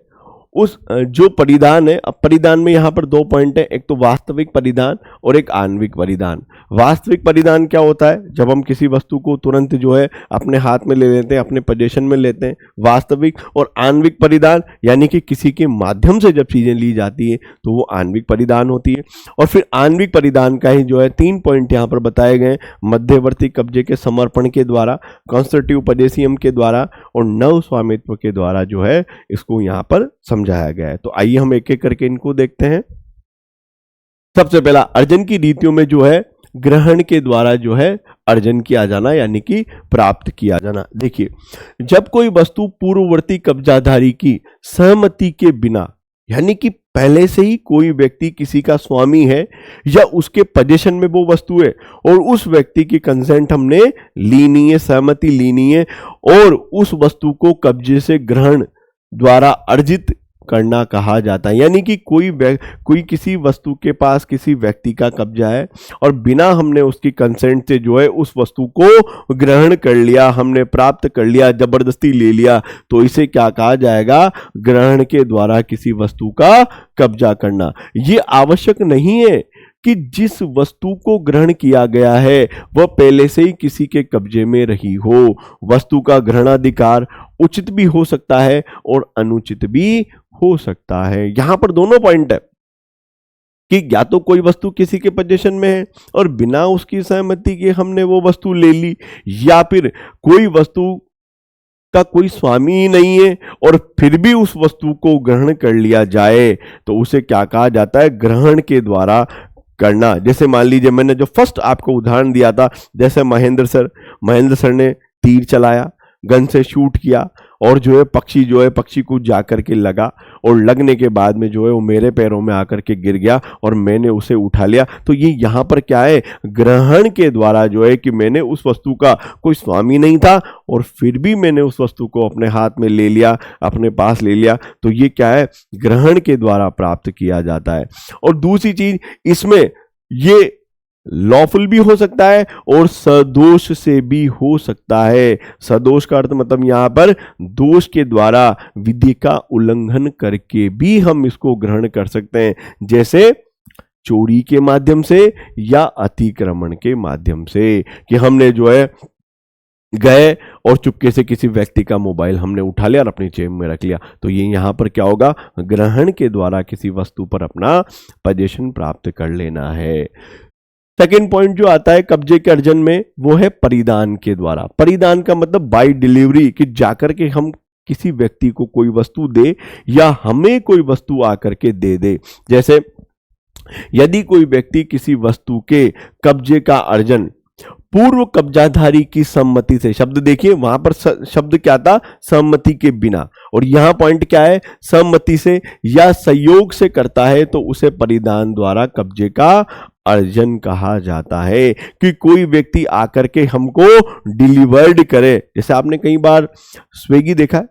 उस जो परिधान है, अब परिधान में यहां पर 2 पॉइंट है, एक तो वास्तविक परिधान और एक आणविक परिधान। वास्तविक परिधान क्या होता है? जब हम किसी वस्तु को तुरंत जो है अपने हाथ में ले लेते हैं, अपने पोजीशन में लेते हैं, वास्तविक। और आणविक परिधान यानी कि किसी के माध्यम से जब चीजें ली जाती है तो वो आणविक परिधान होती है। और फिर आणविक परिधान का ही जो है 3 पॉइंट यहां पर बताए गए, मध्यवर्ती कब्जे के समर्पण के द्वारा, कॉन्स्टिट्यूटिव पजेसियम के द्वारा और नव स्वामित्व के द्वारा जो है इसको यहां पर समझाया गया है। तो आइए हम एक एक करके इनको देखते हैं। सबसे पहला अर्जन की रीतियों में जो है ग्रहण के द्वारा जो है अर्जन किया जाना यानी कि प्राप्त किया जाना। देखिए, जब कोई वस्तु पूर्ववर्ती कब्जाधारी की सहमति के बिना, यानी कि पहले से ही कोई व्यक्ति किसी का स्वामी है या उसके पोजीशन में वो वस्तु है और उस व्यक्ति की कंसेंट हमने ली नहीं है, सहमति ली नहीं है, और उस वस्तु को कब्जे से ग्रहण द्वारा अर्जित करना कहा जाता है। यानी कि कोई किसी वस्तु के पास किसी व्यक्ति का कब्जा है और बिना हमने उसकी कंसेंट से जो है उस वस्तु को ग्रहण कर लिया, हमने प्राप्त कर लिया, जबरदस्ती ले लिया, तो इसे क्या कहा जाएगा? ग्रहण के द्वारा किसी वस्तु का कब्जा करना। यह आवश्यक नहीं है कि जिस वस्तु को ग्रहण किया गया है वह पहले से ही किसी के कब्जे में रही हो। वस्तु का ग्रहणाधिकार उचित भी हो सकता है और अनुचित भी हो सकता है। यहां पर दोनों पॉइंट है कि या तो कोई वस्तु किसी के पोजीशन में है और बिना उसकी सहमति के हमने वो वस्तु ले ली, या फिर कोई वस्तु का कोई स्वामी ही नहीं है और फिर भी उस वस्तु को ग्रहण कर लिया जाए, तो उसे क्या कहा जाता है? ग्रहण के द्वारा करना। जैसे मान लीजिए मैंने जो फर्स्ट आपको उदाहरण दिया था, जैसे महेंद्र सर ने तीर चलाया, गन से शूट किया और जो है पक्षी को जाकर के लगा, और लगने के बाद में जो है वो मेरे पैरों में आकर के गिर गया और मैंने उसे उठा लिया। तो ये यहाँ पर क्या है? ग्रहण के द्वारा जो है कि मैंने उस वस्तु का कोई स्वामी नहीं था और फिर भी मैंने उस वस्तु को अपने हाथ में ले लिया, अपने पास ले लिया, तो ये क्या है? ग्रहण के द्वारा प्राप्त किया जाता है। और दूसरी चीज, इसमें ये लॉफुल भी हो सकता है और सदोष से भी हो सकता है। सदोष का अर्थ मतलब यहां पर दोष के द्वारा, विधि का उल्लंघन करके भी हम इसको ग्रहण कर सकते हैं, जैसे चोरी के माध्यम से या अतिक्रमण के माध्यम से, कि हमने जो है गए और चुपके से किसी व्यक्ति का मोबाइल हमने उठा लिया और अपनी जेब में रख लिया, तो ये यहां पर क्या होगा, ग्रहण के द्वारा किसी वस्तु पर अपना पोजीशन प्राप्त कर लेना है। सेकेंड पॉइंट जो आता है कब्जे के अर्जन में, वो है परिधान के द्वारा। परिधान का मतलब बाय डिलीवरी, कि जाकर के हम किसी व्यक्ति को कोई वस्तु दे या हमें कोई वस्तु आकर के दे दे। जैसे यदि कोई व्यक्ति किसी वस्तु के कब्जे का अर्जन पूर्व कब्जाधारी की सम्मति से, शब्द देखिए वहां पर शब्द क्या था, सम्मति के बिना, और यहां पॉइंट क्या है, सम्मति से या सहयोग से करता है तो उसे परिधान द्वारा कब्जे का अर्जन कहा जाता है। कि कोई व्यक्ति आकर के हमको डिलीवर्ड करे, जैसे आपने कई बार स्विगी देखा है,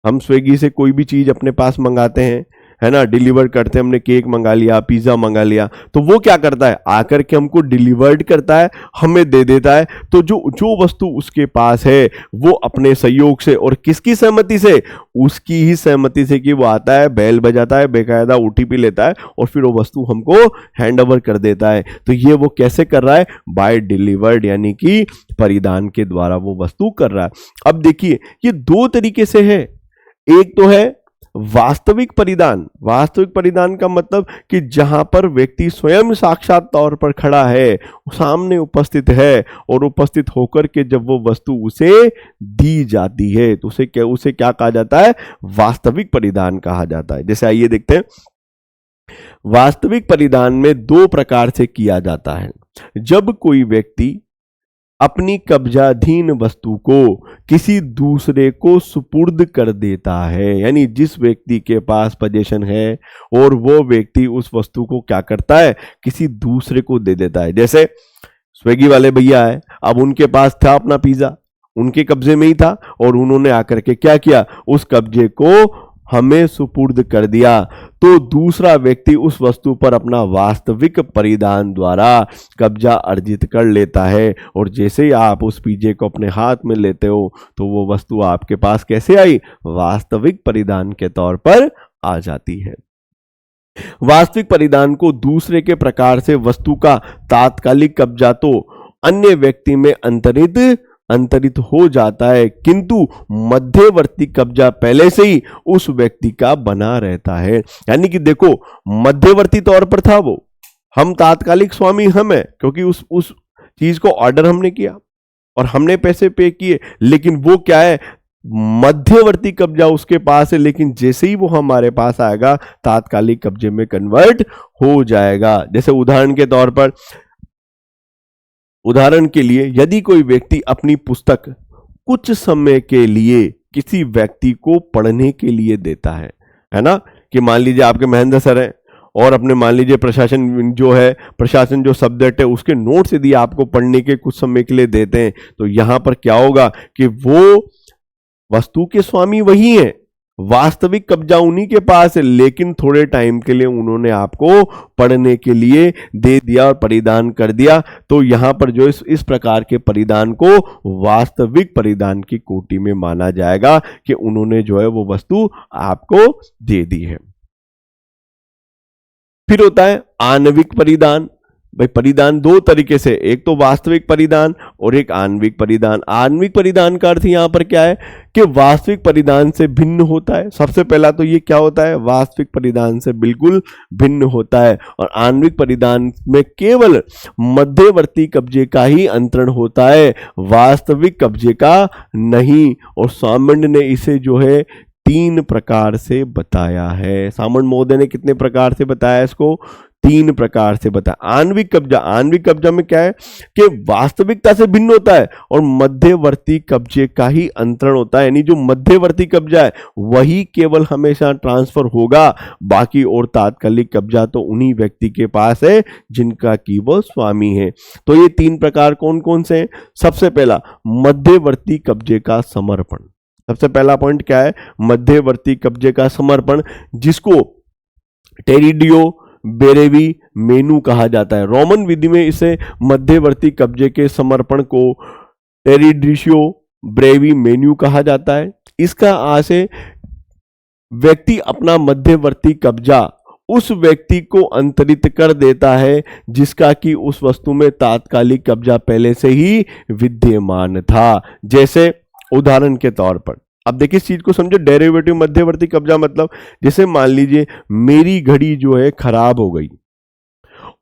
हम स्विगी से कोई भी चीज अपने पास मंगाते हैं, है ना, डिलीवर करते हैं, हमने केक मंगा लिया, पिज्जा मंगा लिया, तो वो क्या करता है, आकर के हमको डिलीवर्ड करता है, हमें दे देता है। तो जो वस्तु उसके पास है वो अपने सहयोग से और किसकी सहमति से, उसकी ही सहमति से, कि वो आता है, बेल बजाता है, बेकायदा ओटीपी लेता है और फिर वो वस्तु हमको हैंड ओवर कर देता है। तो ये वो कैसे कर रहा है, बाय डिलीवर्ड, यानी कि परिधान के द्वारा वो वस्तु कर रहा है। अब देखिए ये दो तरीके से है, एक तो है वास्तविक परिधान। वास्तविक परिधान का मतलब कि जहां पर व्यक्ति स्वयं साक्षात तौर पर खड़ा है, सामने उपस्थित है और उपस्थित होकर के जब वो वस्तु उसे दी जाती है तो उसे क्या कहा जाता है, वास्तविक परिधान कहा जाता है। जैसे आइए देखते हैं, वास्तविक परिधान में दो प्रकार से किया जाता है। जब कोई व्यक्ति अपनी कब्जाधीन वस्तु को किसी दूसरे को सुपुर्द कर देता है, यानी जिस व्यक्ति के पास पोजीशन है और वो व्यक्ति उस वस्तु को क्या करता है, किसी दूसरे को दे देता है। जैसे स्विगी वाले भैया है, अब उनके पास था अपना पिज्जा, उनके कब्जे में ही था और उन्होंने आकर के क्या किया, उस कब्जे को हमें सुपुर्द कर दिया। तो दूसरा व्यक्ति उस वस्तु पर अपना वास्तविक परिधान द्वारा कब्जा अर्जित कर लेता है और जैसे ही आप उस पिज्जे को अपने हाथ में लेते हो तो वो वस्तु आपके पास कैसे आई, वास्तविक परिधान के तौर पर आ जाती है। वास्तविक परिधान को दूसरे के प्रकार से वस्तु का तात्कालिक कब्जा तो अन्य व्यक्ति में अंतरित हो जाता है, किंतु मध्यवर्ती कब्जा पहले से ही उस व्यक्ति का बना रहता है। यानी कि देखो, मध्यवर्ती तौर पर था वो, हम तात्कालिक स्वामी हम है, क्योंकि उस चीज को ऑर्डर हमने किया और हमने पैसे पे किए, लेकिन वो क्या है, मध्यवर्ती कब्जा उसके पास है, लेकिन जैसे ही वो हमारे पास आएगा तात्कालिक कब्जे में कन्वर्ट हो जाएगा। जैसे उदाहरण के लिए यदि कोई व्यक्ति अपनी पुस्तक कुछ समय के लिए किसी व्यक्ति को पढ़ने के लिए देता है ना, कि मान लीजिए आपके महेंद्र सर हैं और अपने मान लीजिए प्रशासन जो सब्जेक्ट है उसके नोट्स यदि आपको पढ़ने के कुछ समय के लिए देते हैं, तो यहां पर क्या होगा कि वो वस्तु के स्वामी वही हैं, वास्तविक कब्जा उन्हीं के पास है, लेकिन थोड़े टाइम के लिए उन्होंने आपको पढ़ने के लिए दे दिया और परिधान कर दिया। तो यहां पर जो इस प्रकार के परिधान को वास्तविक परिधान की कोटि में माना जाएगा कि उन्होंने जो है वो वस्तु आपको दे दी है। फिर होता है आणविक परिधान। भाई परिधान दो तरीके से, एक तो वास्तविक परिधान और एक आणविक परिधान। आणविक परिधान का अर्थ यहां पर क्या है कि वास्तविक परिधान से भिन्न होता है। सबसे पहला तो ये क्या होता है, वास्तविक परिधान से बिल्कुल भिन्न होता है। और आणविक परिधान में केवल मध्यवर्ती कब्जे का ही अंतरण होता है, वास्तविक कब्जे का नहीं। और सामंड ने इसे जो है 3 प्रकार से बताया है। सामंड महोदय ने कितने प्रकार से बताया इसको, 3 प्रकार से बताया। आणविक कब्जा में क्या है कि वास्तविकता से भिन्न होता है और मध्यवर्ती कब्जे का ही अंतरण होता है, यानी जो मध्यवर्ती कब्जा है वही केवल हमेशा ट्रांसफर होगा, बाकी और तात्कालिक कब्जा तो उन्हीं व्यक्ति के पास है जिनका कि वो स्वामी है। तो ये 3 प्रकार कौन कौन से हैं? सबसे पहला मध्यवर्ती कब्जे का समर्पण। सबसे पहला पॉइंट क्या है, मध्यवर्ती कब्जे का समर्पण, जिसको टेरिडियो बेरेवी मेनू कहा जाता है। रोमन विधि में इसे मध्यवर्ती कब्जे के समर्पण को टेरिडिशियो ब्रेवी मेन्यू कहा जाता है। इसका आशय व्यक्ति अपना मध्यवर्ती कब्जा उस व्यक्ति को अंतरित कर देता है जिसका कि उस वस्तु में तात्कालिक कब्जा पहले से ही विद्यमान था। जैसे उदाहरण के तौर पर अब देखिए इस चीज को समझो, डेरिवेटिव मध्यवर्ती कब्जा मतलब जैसे मान लीजिए मेरी घड़ी जो है खराब हो गई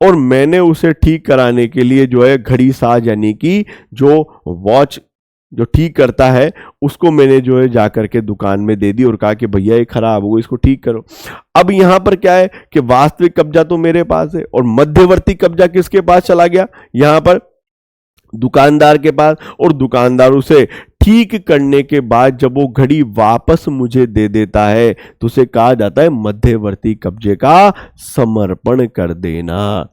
और मैंने उसे ठीक कराने के लिए जो है घड़ी साज यानी कि जो वॉच जो ठीक करता है उसको मैंने जो है जाकर के दुकान में दे दी और कहा कि भैया ये खराब हो गई, इसको ठीक करो। अब यहां पर क्या है कि वास्तविक कब्जा तो मेरे पास है और मध्यवर्ती कब्जा किसके पास चला गया, यहां पर दुकानदार के पास, और दुकानदार उसे ठीक करने के बाद जब वो घड़ी वापस मुझे दे देता है तो उसे कहा जाता है मध्यवर्ती कब्जे का समर्पण कर देना।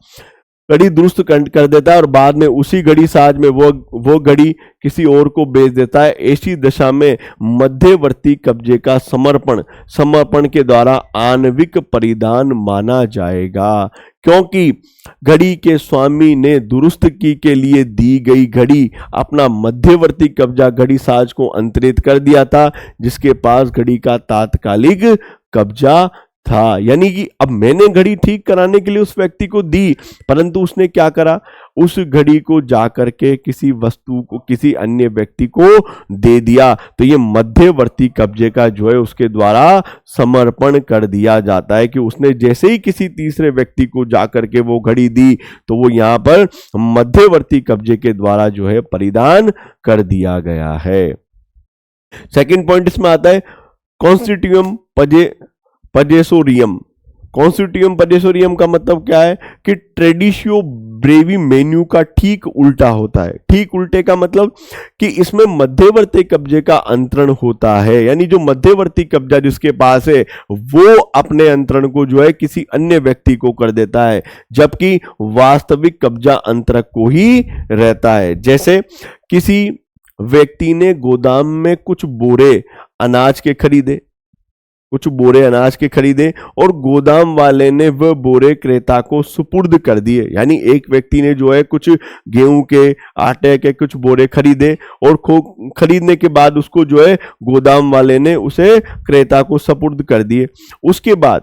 घड़ी दुरुस्त कर देता है और बाद में उसी घड़ी साज में वो घड़ी किसी और को बेच देता है। ऐसी दशा में मध्यवर्ती कब्जे का समर्पण के द्वारा आणविक परिधान माना जाएगा, क्योंकि घड़ी के स्वामी ने दुरुस्तगी के लिए दी गई घड़ी अपना मध्यवर्ती कब्जा घड़ी साज को अंतरित कर दिया था जिसके पास घड़ी का तात्कालिक कब्जा था। यानी कि अब मैंने घड़ी ठीक कराने के लिए उस व्यक्ति को दी, परंतु उसने क्या करा, उस घड़ी को जाकर के किसी वस्तु को किसी अन्य व्यक्ति को दे दिया। तो ये मध्यवर्ती कब्जे का जो है उसके द्वारा समर्पण कर दिया जाता है कि उसने जैसे ही किसी तीसरे व्यक्ति को जाकर के वो घड़ी दी तो वो यहां पर मध्यवर्ती कब्जे के द्वारा जो है परिधान कर दिया गया है। सेकंड पॉइंट इसमें आता है कॉन्स्टिट्यूएम पजेसोरियम। कॉन्स्टिट्यूएम पजेसोरियम का मतलब क्या है कि ट्रेडिशियो ब्रेवी मेन्यू का ठीक उल्टा होता है। ठीक उल्टे का मतलब कि इसमें मध्यवर्ती कब्जे का अंतरण होता है, यानी जो मध्यवर्ती कब्जा जिसके पास है वो अपने अंतरण को जो है किसी अन्य व्यक्ति को कर देता है, जबकि वास्तविक कब्जा अंतरक को ही रहता है। जैसे किसी व्यक्ति ने गोदाम में कुछ बोरे अनाज के खरीदे और गोदाम वाले ने वह बोरे क्रेता को सुपुर्द कर दिए। यानी एक व्यक्ति ने जो है कुछ गेहूं के आटे के कुछ बोरे खरीदे और खरीदने के बाद उसको जो है गोदाम वाले ने उसे क्रेता को सुपुर्द कर दिए। उसके बाद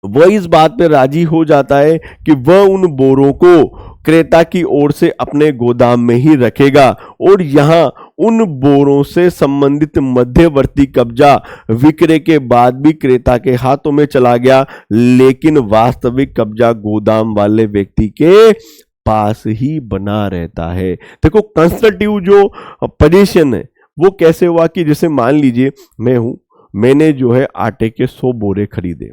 वह इस बात पे राजी हो जाता है कि वह उन बोरों को क्रेता की ओर से अपने गोदाम में ही रखेगा और यहां उन बोरों से संबंधित मध्यवर्ती कब्जा विक्रय के बाद भी क्रेता के हाथों में चला गया, लेकिन वास्तविक कब्जा गोदाम वाले व्यक्ति के पास ही बना रहता है। देखो कंस्ट्रक्टिव जो पोजीशन है वो कैसे हुआ कि जैसे मान लीजिए मैंने जो है आटे के 100 बोरे खरीदे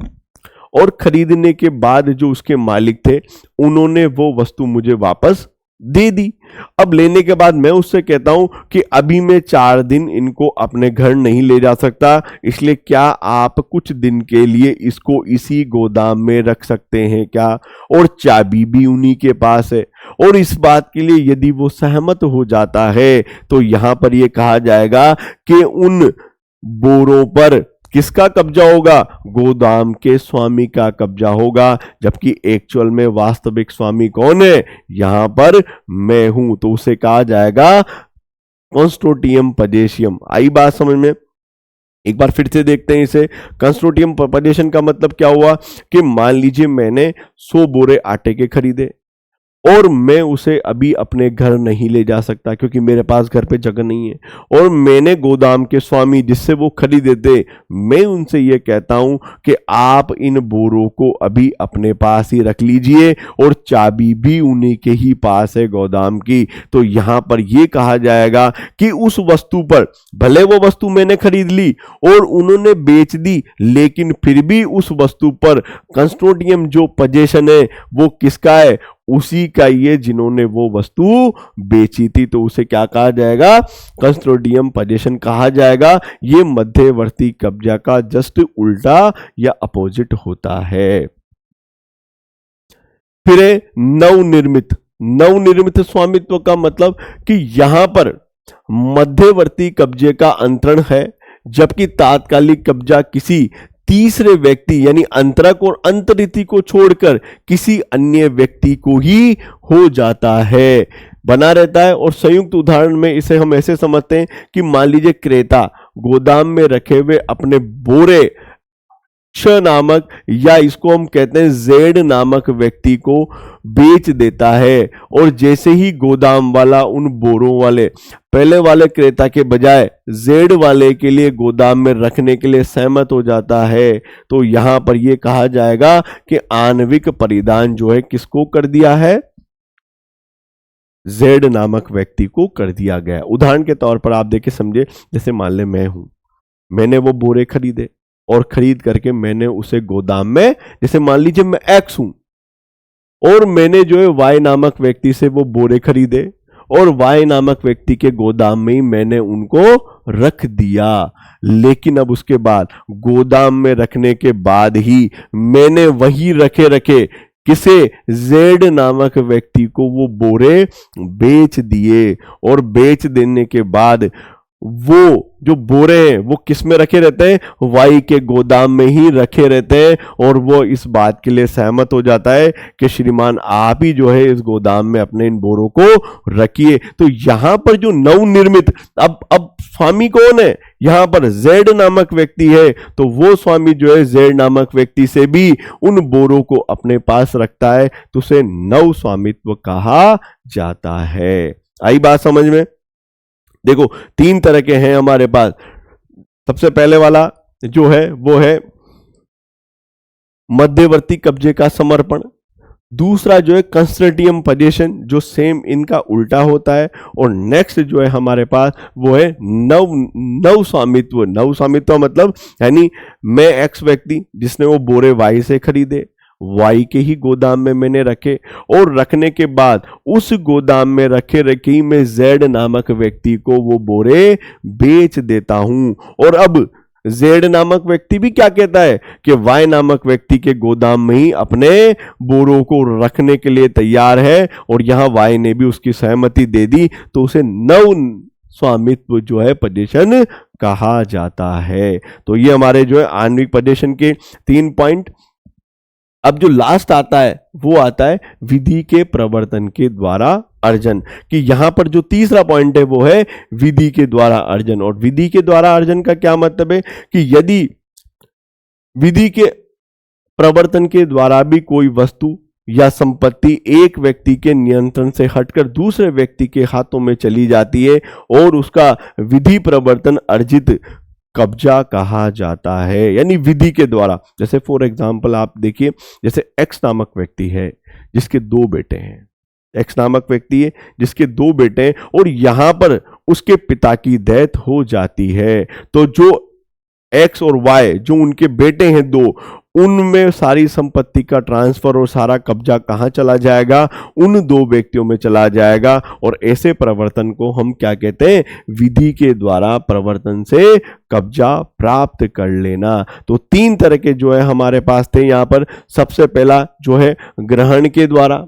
और खरीदने के बाद जो उसके मालिक थे उन्होंने वो वस्तु मुझे वापस दे दी। अब लेने के बाद मैं उससे कहता हूं कि अभी मैं 4 दिन इनको अपने घर नहीं ले जा सकता, इसलिए क्या आप कुछ दिन के लिए इसको इसी गोदाम में रख सकते हैं क्या, और चाबी भी उन्हीं के पास है। और इस बात के लिए यदि वो सहमत हो जाता है तो यहां पर यह कहा जाएगा कि उन बोरों पर किसका कब्जा होगा, गोदाम के स्वामी का कब्जा होगा, जबकि एक्चुअल में वास्तविक स्वामी कौन है, यहां पर मैं हूं। तो उसे कहा जाएगा कंस्ट्रोटियम पजेशियम। आई बात समझ में? एक बार फिर से देखते हैं इसे। कंस्ट्रोटियम पजेशन का मतलब क्या हुआ कि मान लीजिए मैंने 100 बोरे आटे के खरीदे और मैं उसे अभी अपने घर नहीं ले जा सकता क्योंकि मेरे पास घर पे जगह नहीं है, और मैंने गोदाम के स्वामी जिससे वो खरीदे थे मैं उनसे ये कहता हूं कि आप इन बोरों को अभी अपने पास ही रख लीजिए और चाबी भी उन्हीं के ही पास है गोदाम की। तो यहां पर यह कहा जाएगा कि उस वस्तु पर भले वो वस्तु मैंने खरीद ली और उन्होंने बेच दी, लेकिन फिर भी उस वस्तु पर कंस्ट्रोटियम जो पोजीशन है वो किसका है, उसी का ये जिन्होंने वो वस्तु बेची थी। तो उसे क्या कहा जाएगा, कंस्ट्रोटियम पोजीशन कहा जाएगा। ये मध्यवर्ती कब्जा का जस्ट उल्टा या अपोजिट होता है। फिर नवनिर्मित स्वामित्व का मतलब कि यहां पर मध्यवर्ती कब्जे का अंतरण है, जबकि तात्कालिक कब्जा किसी तीसरे व्यक्ति यानी अंतरक और अंतरिति को छोड़कर किसी अन्य व्यक्ति को ही हो जाता है, बना रहता है। और संयुक्त उदाहरण में इसे हम ऐसे समझते हैं कि मान लीजिए क्रेता गोदाम में रखे हुए अपने बोरे क्ष नामक, या इसको हम कहते हैं जेड नामक व्यक्ति को बेच देता है। और जैसे ही गोदाम वाला उन बोरों वाले पहले वाले क्रेता के बजाय जेड वाले के लिए गोदाम में रखने के लिए सहमत हो जाता है, तो यहां पर यह कहा जाएगा कि आणविक परिधान जो है किसको कर दिया है, जेड नामक व्यक्ति को कर दिया गया। उदाहरण के तौर पर आप देखिए समझे, जैसे मान ले मैं हूं, मैंने वो बोरे खरीदे और खरीद करके मैंने उसे गोदाम में, जैसे मान लीजिए मैं एक्स हूं और मैंने जो है वाई नामक व्यक्ति से वो बोरे खरीदे और वाई नामक व्यक्ति के गोदाम में ही मैंने उनको रख दिया। लेकिन अब उसके बाद गोदाम में रखने के बाद ही मैंने वही रखे किसे, जेड नामक व्यक्ति को वो बोरे बेच दिए। और बेच देने के बाद वो जो बोरे हैं वो किस में रखे रहते हैं, वाई के गोदाम में ही रखे रहते हैं। और वो इस बात के लिए सहमत हो जाता है कि श्रीमान आप ही जो है इस गोदाम में अपने इन बोरों को रखिए। तो यहां पर जो नवनिर्मित, अब स्वामी कौन है, यहां पर जेड नामक व्यक्ति है, तो वो स्वामी जो है जेड नामक व्यक्ति से भी उन बोरों को अपने पास रखता है, तो उसे नव स्वामित्व कहा जाता है। आई बात समझ में? देखो तीन तरह के हैं हमारे पास। सबसे पहले वाला जो है वो है मध्यवर्ती कब्जे का समर्पण। दूसरा जो है कंस्ट्रेटियम पोजीशन, जो सेम इनका उल्टा होता है। और नेक्स्ट जो है हमारे पास वो है नव स्वामित्व। नव स्वामित्व मतलब यानी मैं एक्स व्यक्ति जिसने वो बोरे वाई से खरीदे, वाई के ही गोदाम में मैंने रखे और रखने के बाद उस गोदाम में रखे ही मैं जेड नामक व्यक्ति को वो बोरे बेच देता हूं। और अब जेड नामक व्यक्ति भी क्या कहता है कि वाई नामक व्यक्ति के गोदाम में ही अपने बोरों को रखने के लिए तैयार है, और यहां वाई ने भी उसकी सहमति दे दी, तो उसे नव स्वामित्व जो है पोजीशन कहा जाता है। तो ये हमारे जो है आणविक पोजीशन के 3 पॉइंट। अब जो लास्ट आता है वो आता है विधि के प्रवर्तन के द्वारा अर्जन, कि यहां पर जो तीसरा पॉइंट है वो है विधि के द्वारा अर्जन। और विधि के द्वारा अर्जन का क्या मतलब है कि यदि विधि के प्रवर्तन के द्वारा भी कोई वस्तु या संपत्ति एक व्यक्ति के नियंत्रण से हटकर दूसरे व्यक्ति के हाथों में चली जाती है और उसका विधि प्रवर्तन अर्जित कब्जा कहा जाता है, यानी विधि के द्वारा। जैसे फॉर एग्जांपल आप देखिए, जैसे एक्स नामक व्यक्ति है जिसके 2 बेटे हैं, एक्स नामक व्यक्ति है जिसके 2 बेटे हैं और यहां पर उसके पिता की डेथ हो जाती है, तो जो एक्स और वाई जो उनके बेटे हैं 2, उनमें सारी संपत्ति का ट्रांसफर और सारा कब्जा कहां चला जाएगा, उन 2 व्यक्तियों में चला जाएगा। और ऐसे प्रवर्तन को हम क्या कहते हैं, विधि के द्वारा प्रवर्तन से कब्जा प्राप्त कर लेना। तो 3 तरह के जो है हमारे पास थे यहां पर। सबसे पहला जो है ग्रहण के द्वारा,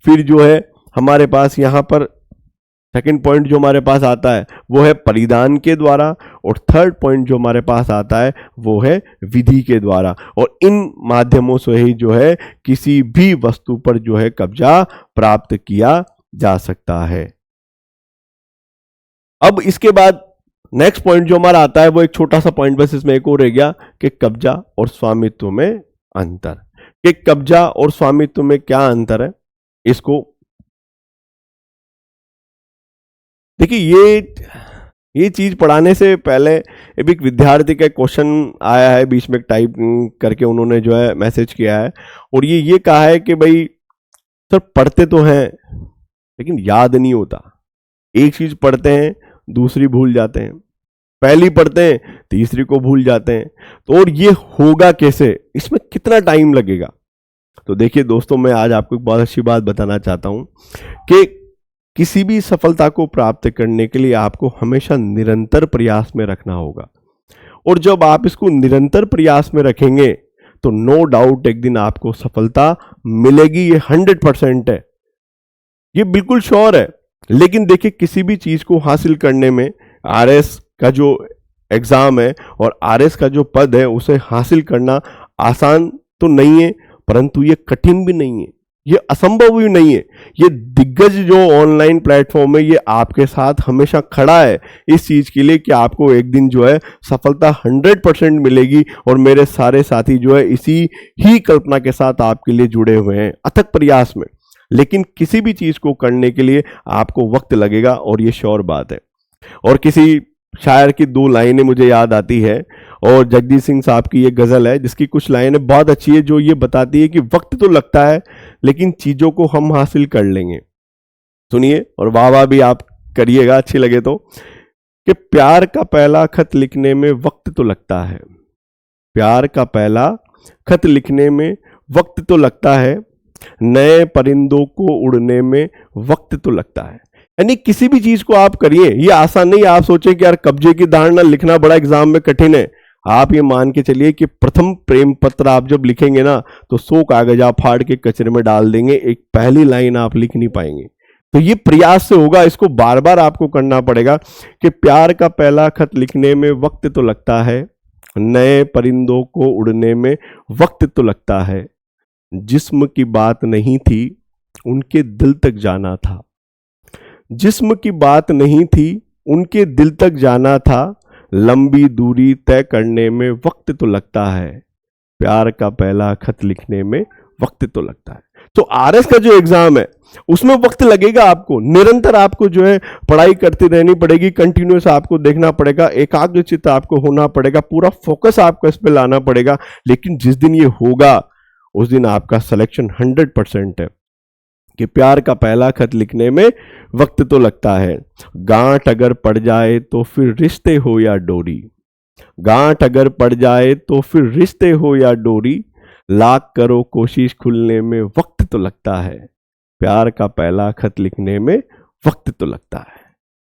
फिर जो है हमारे पास यहां पर सेकंड पॉइंट जो हमारे पास आता है वो है परिधान के द्वारा, और थर्ड पॉइंट जो हमारे पास आता है वो है विधि के द्वारा। और इन माध्यमों से ही जो है किसी भी वस्तु पर जो है कब्जा प्राप्त किया जा सकता है। अब इसके बाद नेक्स्ट पॉइंट जो हमारा आता है वो एक छोटा सा पॉइंट, बस इसमें एक और रह गया कि कब्जा और स्वामित्व में अंतर। कि कब्जा और स्वामित्व में क्या अंतर है, इसको देखिए। ये चीज पढ़ाने से पहले एक विद्यार्थी का क्वेश्चन आया है, बीच में टाइप करके उन्होंने जो है मैसेज किया है, और ये कहा है कि भाई सर पढ़ते तो हैं लेकिन याद नहीं होता। एक चीज पढ़ते हैं दूसरी भूल जाते हैं, पहली पढ़ते हैं तीसरी को भूल जाते हैं। तो और ये होगा कैसे, इसमें कितना टाइम लगेगा? तो देखिए दोस्तों, मैं आज आपको एक बहुत अच्छी बात बताना चाहता हूं कि किसी भी सफलता को प्राप्त करने के लिए आपको हमेशा निरंतर प्रयास में रखना होगा। और जब आप इसको निरंतर प्रयास में रखेंगे तो नो डाउट एक दिन आपको सफलता मिलेगी। ये 100% है, ये बिल्कुल श्योर है। लेकिन देखिए, किसी भी चीज को हासिल करने में आरएस का जो एग्जाम है और आरएस का जो पद है उसे हासिल करना आसान तो नहीं है, परंतु ये कठिन भी नहीं है। ये असंभव भी नहीं है। ये दिग्गज जो ऑनलाइन प्लेटफॉर्म है ये आपके साथ हमेशा खड़ा है इस चीज के लिए कि आपको एक दिन जो है सफलता 100% मिलेगी, और मेरे सारे साथी जो है इसी ही कल्पना के साथ आपके लिए जुड़े हुए हैं अथक प्रयास में। लेकिन किसी भी चीज को करने के लिए आपको वक्त लगेगा, और ये श्योर बात है। और किसी शायर की 2 लाइनें मुझे याद आती है, और जगदीश सिंह साहब की ये गजल है जिसकी कुछ लाइनें बहुत अच्छी है, जो ये बताती है कि वक्त तो लगता है लेकिन चीजों को हम हासिल कर लेंगे। सुनिए और वाह वाह भी आप करिएगा अच्छी लगे तो, कि प्यार का पहला खत लिखने में वक्त तो लगता है, प्यार का पहला खत लिखने में वक्त तो लगता है, नए परिंदों को उड़ने में वक्त तो लगता है। यानी किसी भी चीज को आप करिए, ये आसान नहीं। आप सोचें कि यार कब्जे की धारणा लिखना बड़ा एग्जाम में कठिन है। आप ये मान के चलिए कि प्रथम प्रेम पत्र आप जब लिखेंगे ना तो 100 कागज आप फाड़ के कचरे में डाल देंगे, एक पहली लाइन आप लिख नहीं पाएंगे। तो ये प्रयास से होगा, इसको बार बार आपको करना पड़ेगा कि प्यार का पहला खत लिखने में वक्त तो लगता है, नए परिंदों को उड़ने में वक्त तो लगता है, जिस्म की बात नहीं थी उनके दिल तक जाना था, जिस्म की बात नहीं थी उनके दिल तक जाना था, लंबी दूरी तय करने में वक्त तो लगता है, प्यार का पहला खत लिखने में वक्त तो लगता है। तो आरएस का जो एग्जाम है उसमें वक्त लगेगा आपको, निरंतर आपको जो है पढ़ाई करती रहनी पड़ेगी, कंटिन्यूस आपको देखना पड़ेगा, एकाग्रचित्त आपको होना पड़ेगा, पूरा फोकस आपको इस पे लाना पड़ेगा। लेकिन जिस दिन ये होगा उस दिन आपका सिलेक्शन 100% है कि प्यार का पहला खत लिखने में वक्त तो लगता है। गांठ अगर पड़ जाए तो फिर रिश्ते हो या डोरी, गांठ अगर पड़ जाए तो फिर रिश्ते हो या डोरी, लाख करो कोशिश खुलने में वक्त तो लगता है, प्यार का पहला खत लिखने में वक्त तो लगता है।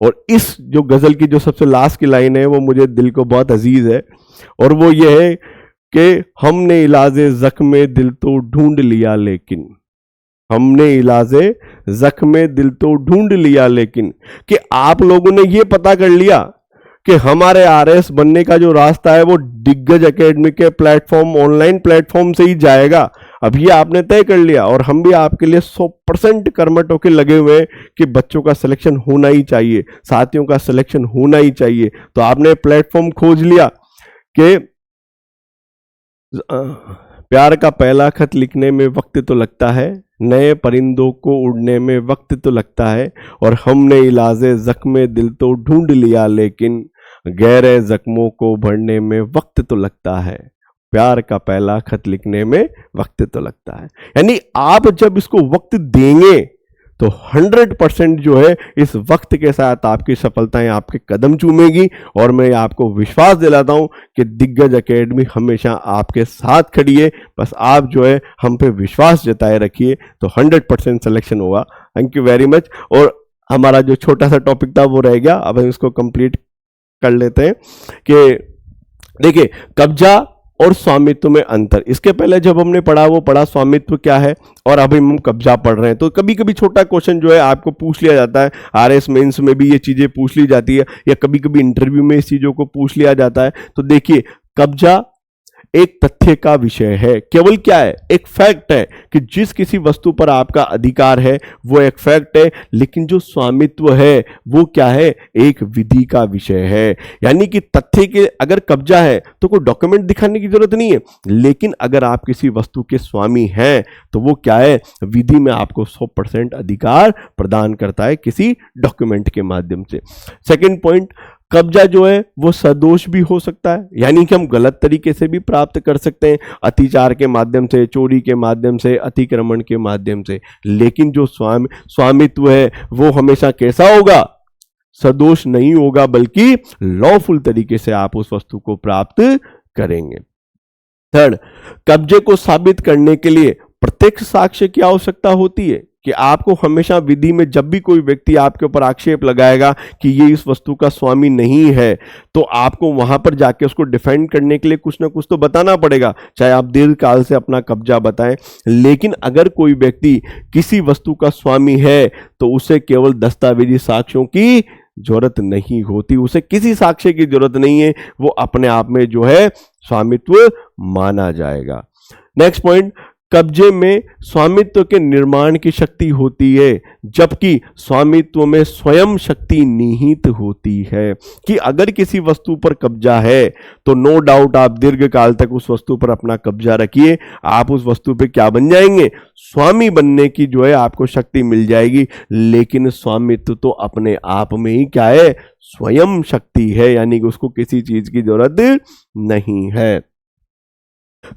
और इस जो गजल की जो सबसे लास्ट की लाइन है वो मुझे दिल को बहुत अजीज है, और वो ये है कि हमने इलाजे जख्म दिल तो ढूंढ लिया लेकिन, हमने इलाजे जख्म दिल तो ढूंढ लिया लेकिन, कि आप लोगों ने ये पता कर लिया कि हमारे आरएस बनने का जो रास्ता है वो दिग्गज एकेडमी के प्लेटफॉर्म, ऑनलाइन प्लेटफॉर्म से ही जाएगा। अब ये आपने तय कर लिया, और हम भी आपके लिए 100% कर्मठ होकर लगे हुए हैं कि बच्चों का सिलेक्शन होना ही चाहिए, साथियों का सिलेक्शन होना ही चाहिए। तो आपने प्लेटफॉर्म खोज लिया कि प्यार का पहला खत लिखने में वक्त तो लगता है, नए परिंदों को उड़ने में वक्त तो लगता है, और हमने इलाजे जख्म दिल तो ढूंढ लिया लेकिन, गहरे जख्मों को भरने में वक्त तो लगता है, प्यार का पहला खत लिखने में वक्त तो लगता है। यानी आप जब इसको वक्त देंगे तो 100% जो है इस वक्त के साथ आपकी सफलताएं आपके कदम चूमेगी। और मैं आपको विश्वास दिलाता हूं कि दिग्गज एकेडमी हमेशा आपके साथ खड़ी है, बस आप जो है हम पे विश्वास जताए रखिए तो 100% सिलेक्शन होगा। Thank you very much. और हमारा जो छोटा सा टॉपिक था वो रह गया, अब हम इसको कंप्लीट कर लेते हैं कि देखिए कब्जा और स्वामित्व में अंतर। इसके पहले जब हमने पढ़ा वो पढ़ा स्वामित्व क्या है, और अभी हम कब्जा पढ़ रहे हैं। तो कभी कभी छोटा क्वेश्चन जो है आपको पूछ लिया जाता है, आरएस मेंस में भी ये चीजें पूछ ली जाती है, या कभी कभी इंटरव्यू में इस चीजों को पूछ लिया जाता है। तो देखिए कब्जा एक तथ्य का विषय है, केवल क्या है, एक फैक्ट है कि जिस किसी वस्तु पर आपका अधिकार है वो एक फैक्ट है। लेकिन जो स्वामित्व है वो क्या है, एक विधि का विषय है। यानी कि तथ्य के अगर कब्जा है तो कोई डॉक्यूमेंट दिखाने की जरूरत नहीं है, लेकिन अगर आप किसी वस्तु के स्वामी हैं तो वो क्या है, विधि में आपको 100% अधिकार प्रदान करता है किसी डॉक्यूमेंट के माध्यम से। सेकेंड पॉइंट, कब्जा जो है वो सदोष भी हो सकता है, यानी कि हम गलत तरीके से भी प्राप्त कर सकते हैं, अतिचार के माध्यम से, चोरी के माध्यम से, अतिक्रमण के माध्यम से। लेकिन जो स्वामित्व है वो हमेशा कैसा होगा, सदोष नहीं होगा, बल्कि लॉफुल तरीके से आप उस वस्तु को प्राप्त करेंगे। थर्ड, कब्जे को साबित करने के लिए प्रत्यक्ष साक्ष्य की आवश्यकता होती है कि आपको हमेशा विधि में जब भी कोई व्यक्ति आपके ऊपर आक्षेप लगाएगा कि ये इस वस्तु का स्वामी नहीं है, तो आपको वहां पर जाके उसको डिफेंड करने के लिए कुछ ना कुछ तो बताना पड़ेगा, चाहे आप दीर्घ काल से अपना कब्जा बताएं। लेकिन अगर कोई व्यक्ति किसी वस्तु का स्वामी है तो उसे केवल दस्तावेजी साक्ष्यों की जरूरत नहीं होती, उसे किसी साक्ष्य की जरूरत नहीं है, वो अपने आप में जो है स्वामित्व माना जाएगा। नेक्स्ट पॉइंट, कब्जे में स्वामित्व के निर्माण की शक्ति होती है, जबकि स्वामित्व में स्वयं शक्ति निहित होती है। कि अगर किसी वस्तु पर कब्जा है तो नो डाउट आप दीर्घ काल तक उस वस्तु पर अपना कब्जा रखिए, आप उस वस्तु पे क्या बन जाएंगे, स्वामी बनने की जो है आपको शक्ति मिल जाएगी। लेकिन स्वामित्व तो अपने आप में ही क्या है, स्वयं शक्ति है, यानी कि उसको किसी चीज की जरूरत नहीं है।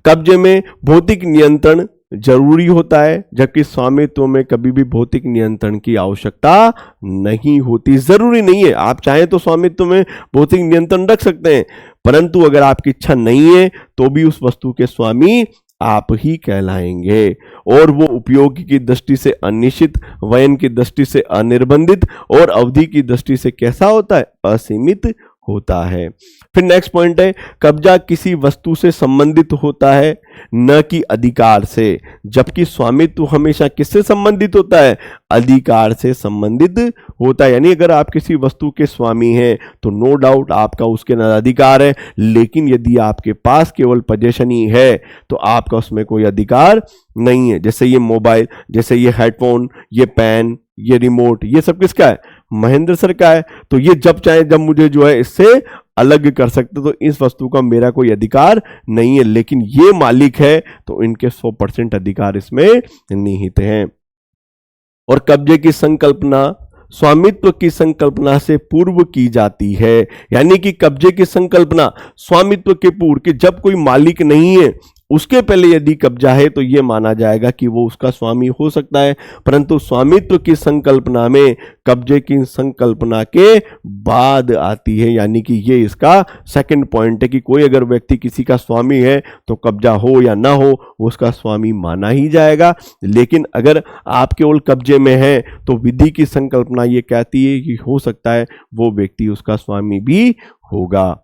कब्जे में भौतिक नियंत्रण जरूरी होता है, जबकि स्वामित्व में कभी भी भौतिक नियंत्रण की आवश्यकता नहीं होती। जरूरी नहीं है, आप चाहें तो स्वामित्व में भौतिक नियंत्रण रख सकते हैं, परंतु अगर आपकी इच्छा नहीं है तो भी उस वस्तु के स्वामी आप ही कहलाएंगे। और वो उपयोग की दृष्टि से अनिश्चित, वयन की दृष्टि से अनिर्बंधित और अवधि की दृष्टि से कैसा होता है, असीमित होता है। फिर नेक्स्ट पॉइंट है, कब्जा किसी वस्तु से संबंधित होता है न कि अधिकार से, जबकि स्वामित्व हमेशा किससे संबंधित होता है, अधिकार से संबंधित होता है। यानी अगर आप किसी वस्तु के स्वामी हैं तो नो डाउट आपका उसके अंदर अधिकार है, लेकिन यदि आपके पास केवल पोजेशन ही है तो आपका उसमें कोई अधिकार नहीं है। जैसे ये मोबाइल, जैसे ये हेडफोन, ये पेन, ये रिमोट, ये सब किसका है, महेंद्र सर का है। तो ये जब चाहे जब मुझे जो है इससे अलग कर सकते, तो इस वस्तु का मेरा कोई अधिकार नहीं है, लेकिन ये मालिक है तो इनके 100% अधिकार इसमें निहित हैं। और कब्जे की संकल्पना स्वामित्व की संकल्पना से पूर्व की जाती है, यानी कि कब्जे की संकल्पना स्वामित्व के पूर्व, कि जब कोई मालिक नहीं है उसके पहले यदि कब्जा है तो यह माना जाएगा कि वो उसका स्वामी हो सकता है, परंतु स्वामित्व की संकल्पना में कब्जे की संकल्पना के बाद आती है। यानी कि ये इसका सेकंड पॉइंट है कि कोई अगर व्यक्ति किसी का स्वामी है तो कब्जा हो या ना हो वो उसका स्वामी माना ही जाएगा। लेकिन अगर आप केवल कब्जे में है तो विधि की संकल्पना ये कहती है कि हो सकता है वो व्यक्ति उसका स्वामी भी होगा।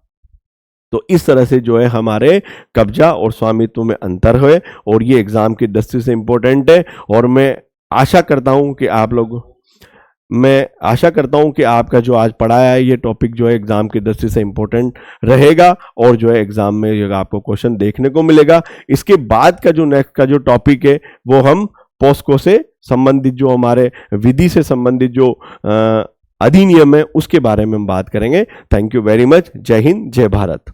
तो इस तरह से जो है हमारे कब्जा और स्वामित्व में अंतर है, और ये एग्जाम की दृष्टि से इंपॉर्टेंट है। और मैं आशा करता हूं कि आपका जो आज पढ़ाया है ये टॉपिक जो है एग्जाम की दृष्टि से इंपॉर्टेंट रहेगा, और जो है एग्जाम में आपको क्वेश्चन देखने को मिलेगा। इसके बाद का जो नेक्स्ट का जो टॉपिक है वो हम पोस्को से संबंधित, जो हमारे विधि से संबंधित जो अधिनियम है उसके बारे में हम बात करेंगे। Thank you very much. जय हिंद, जय भारत।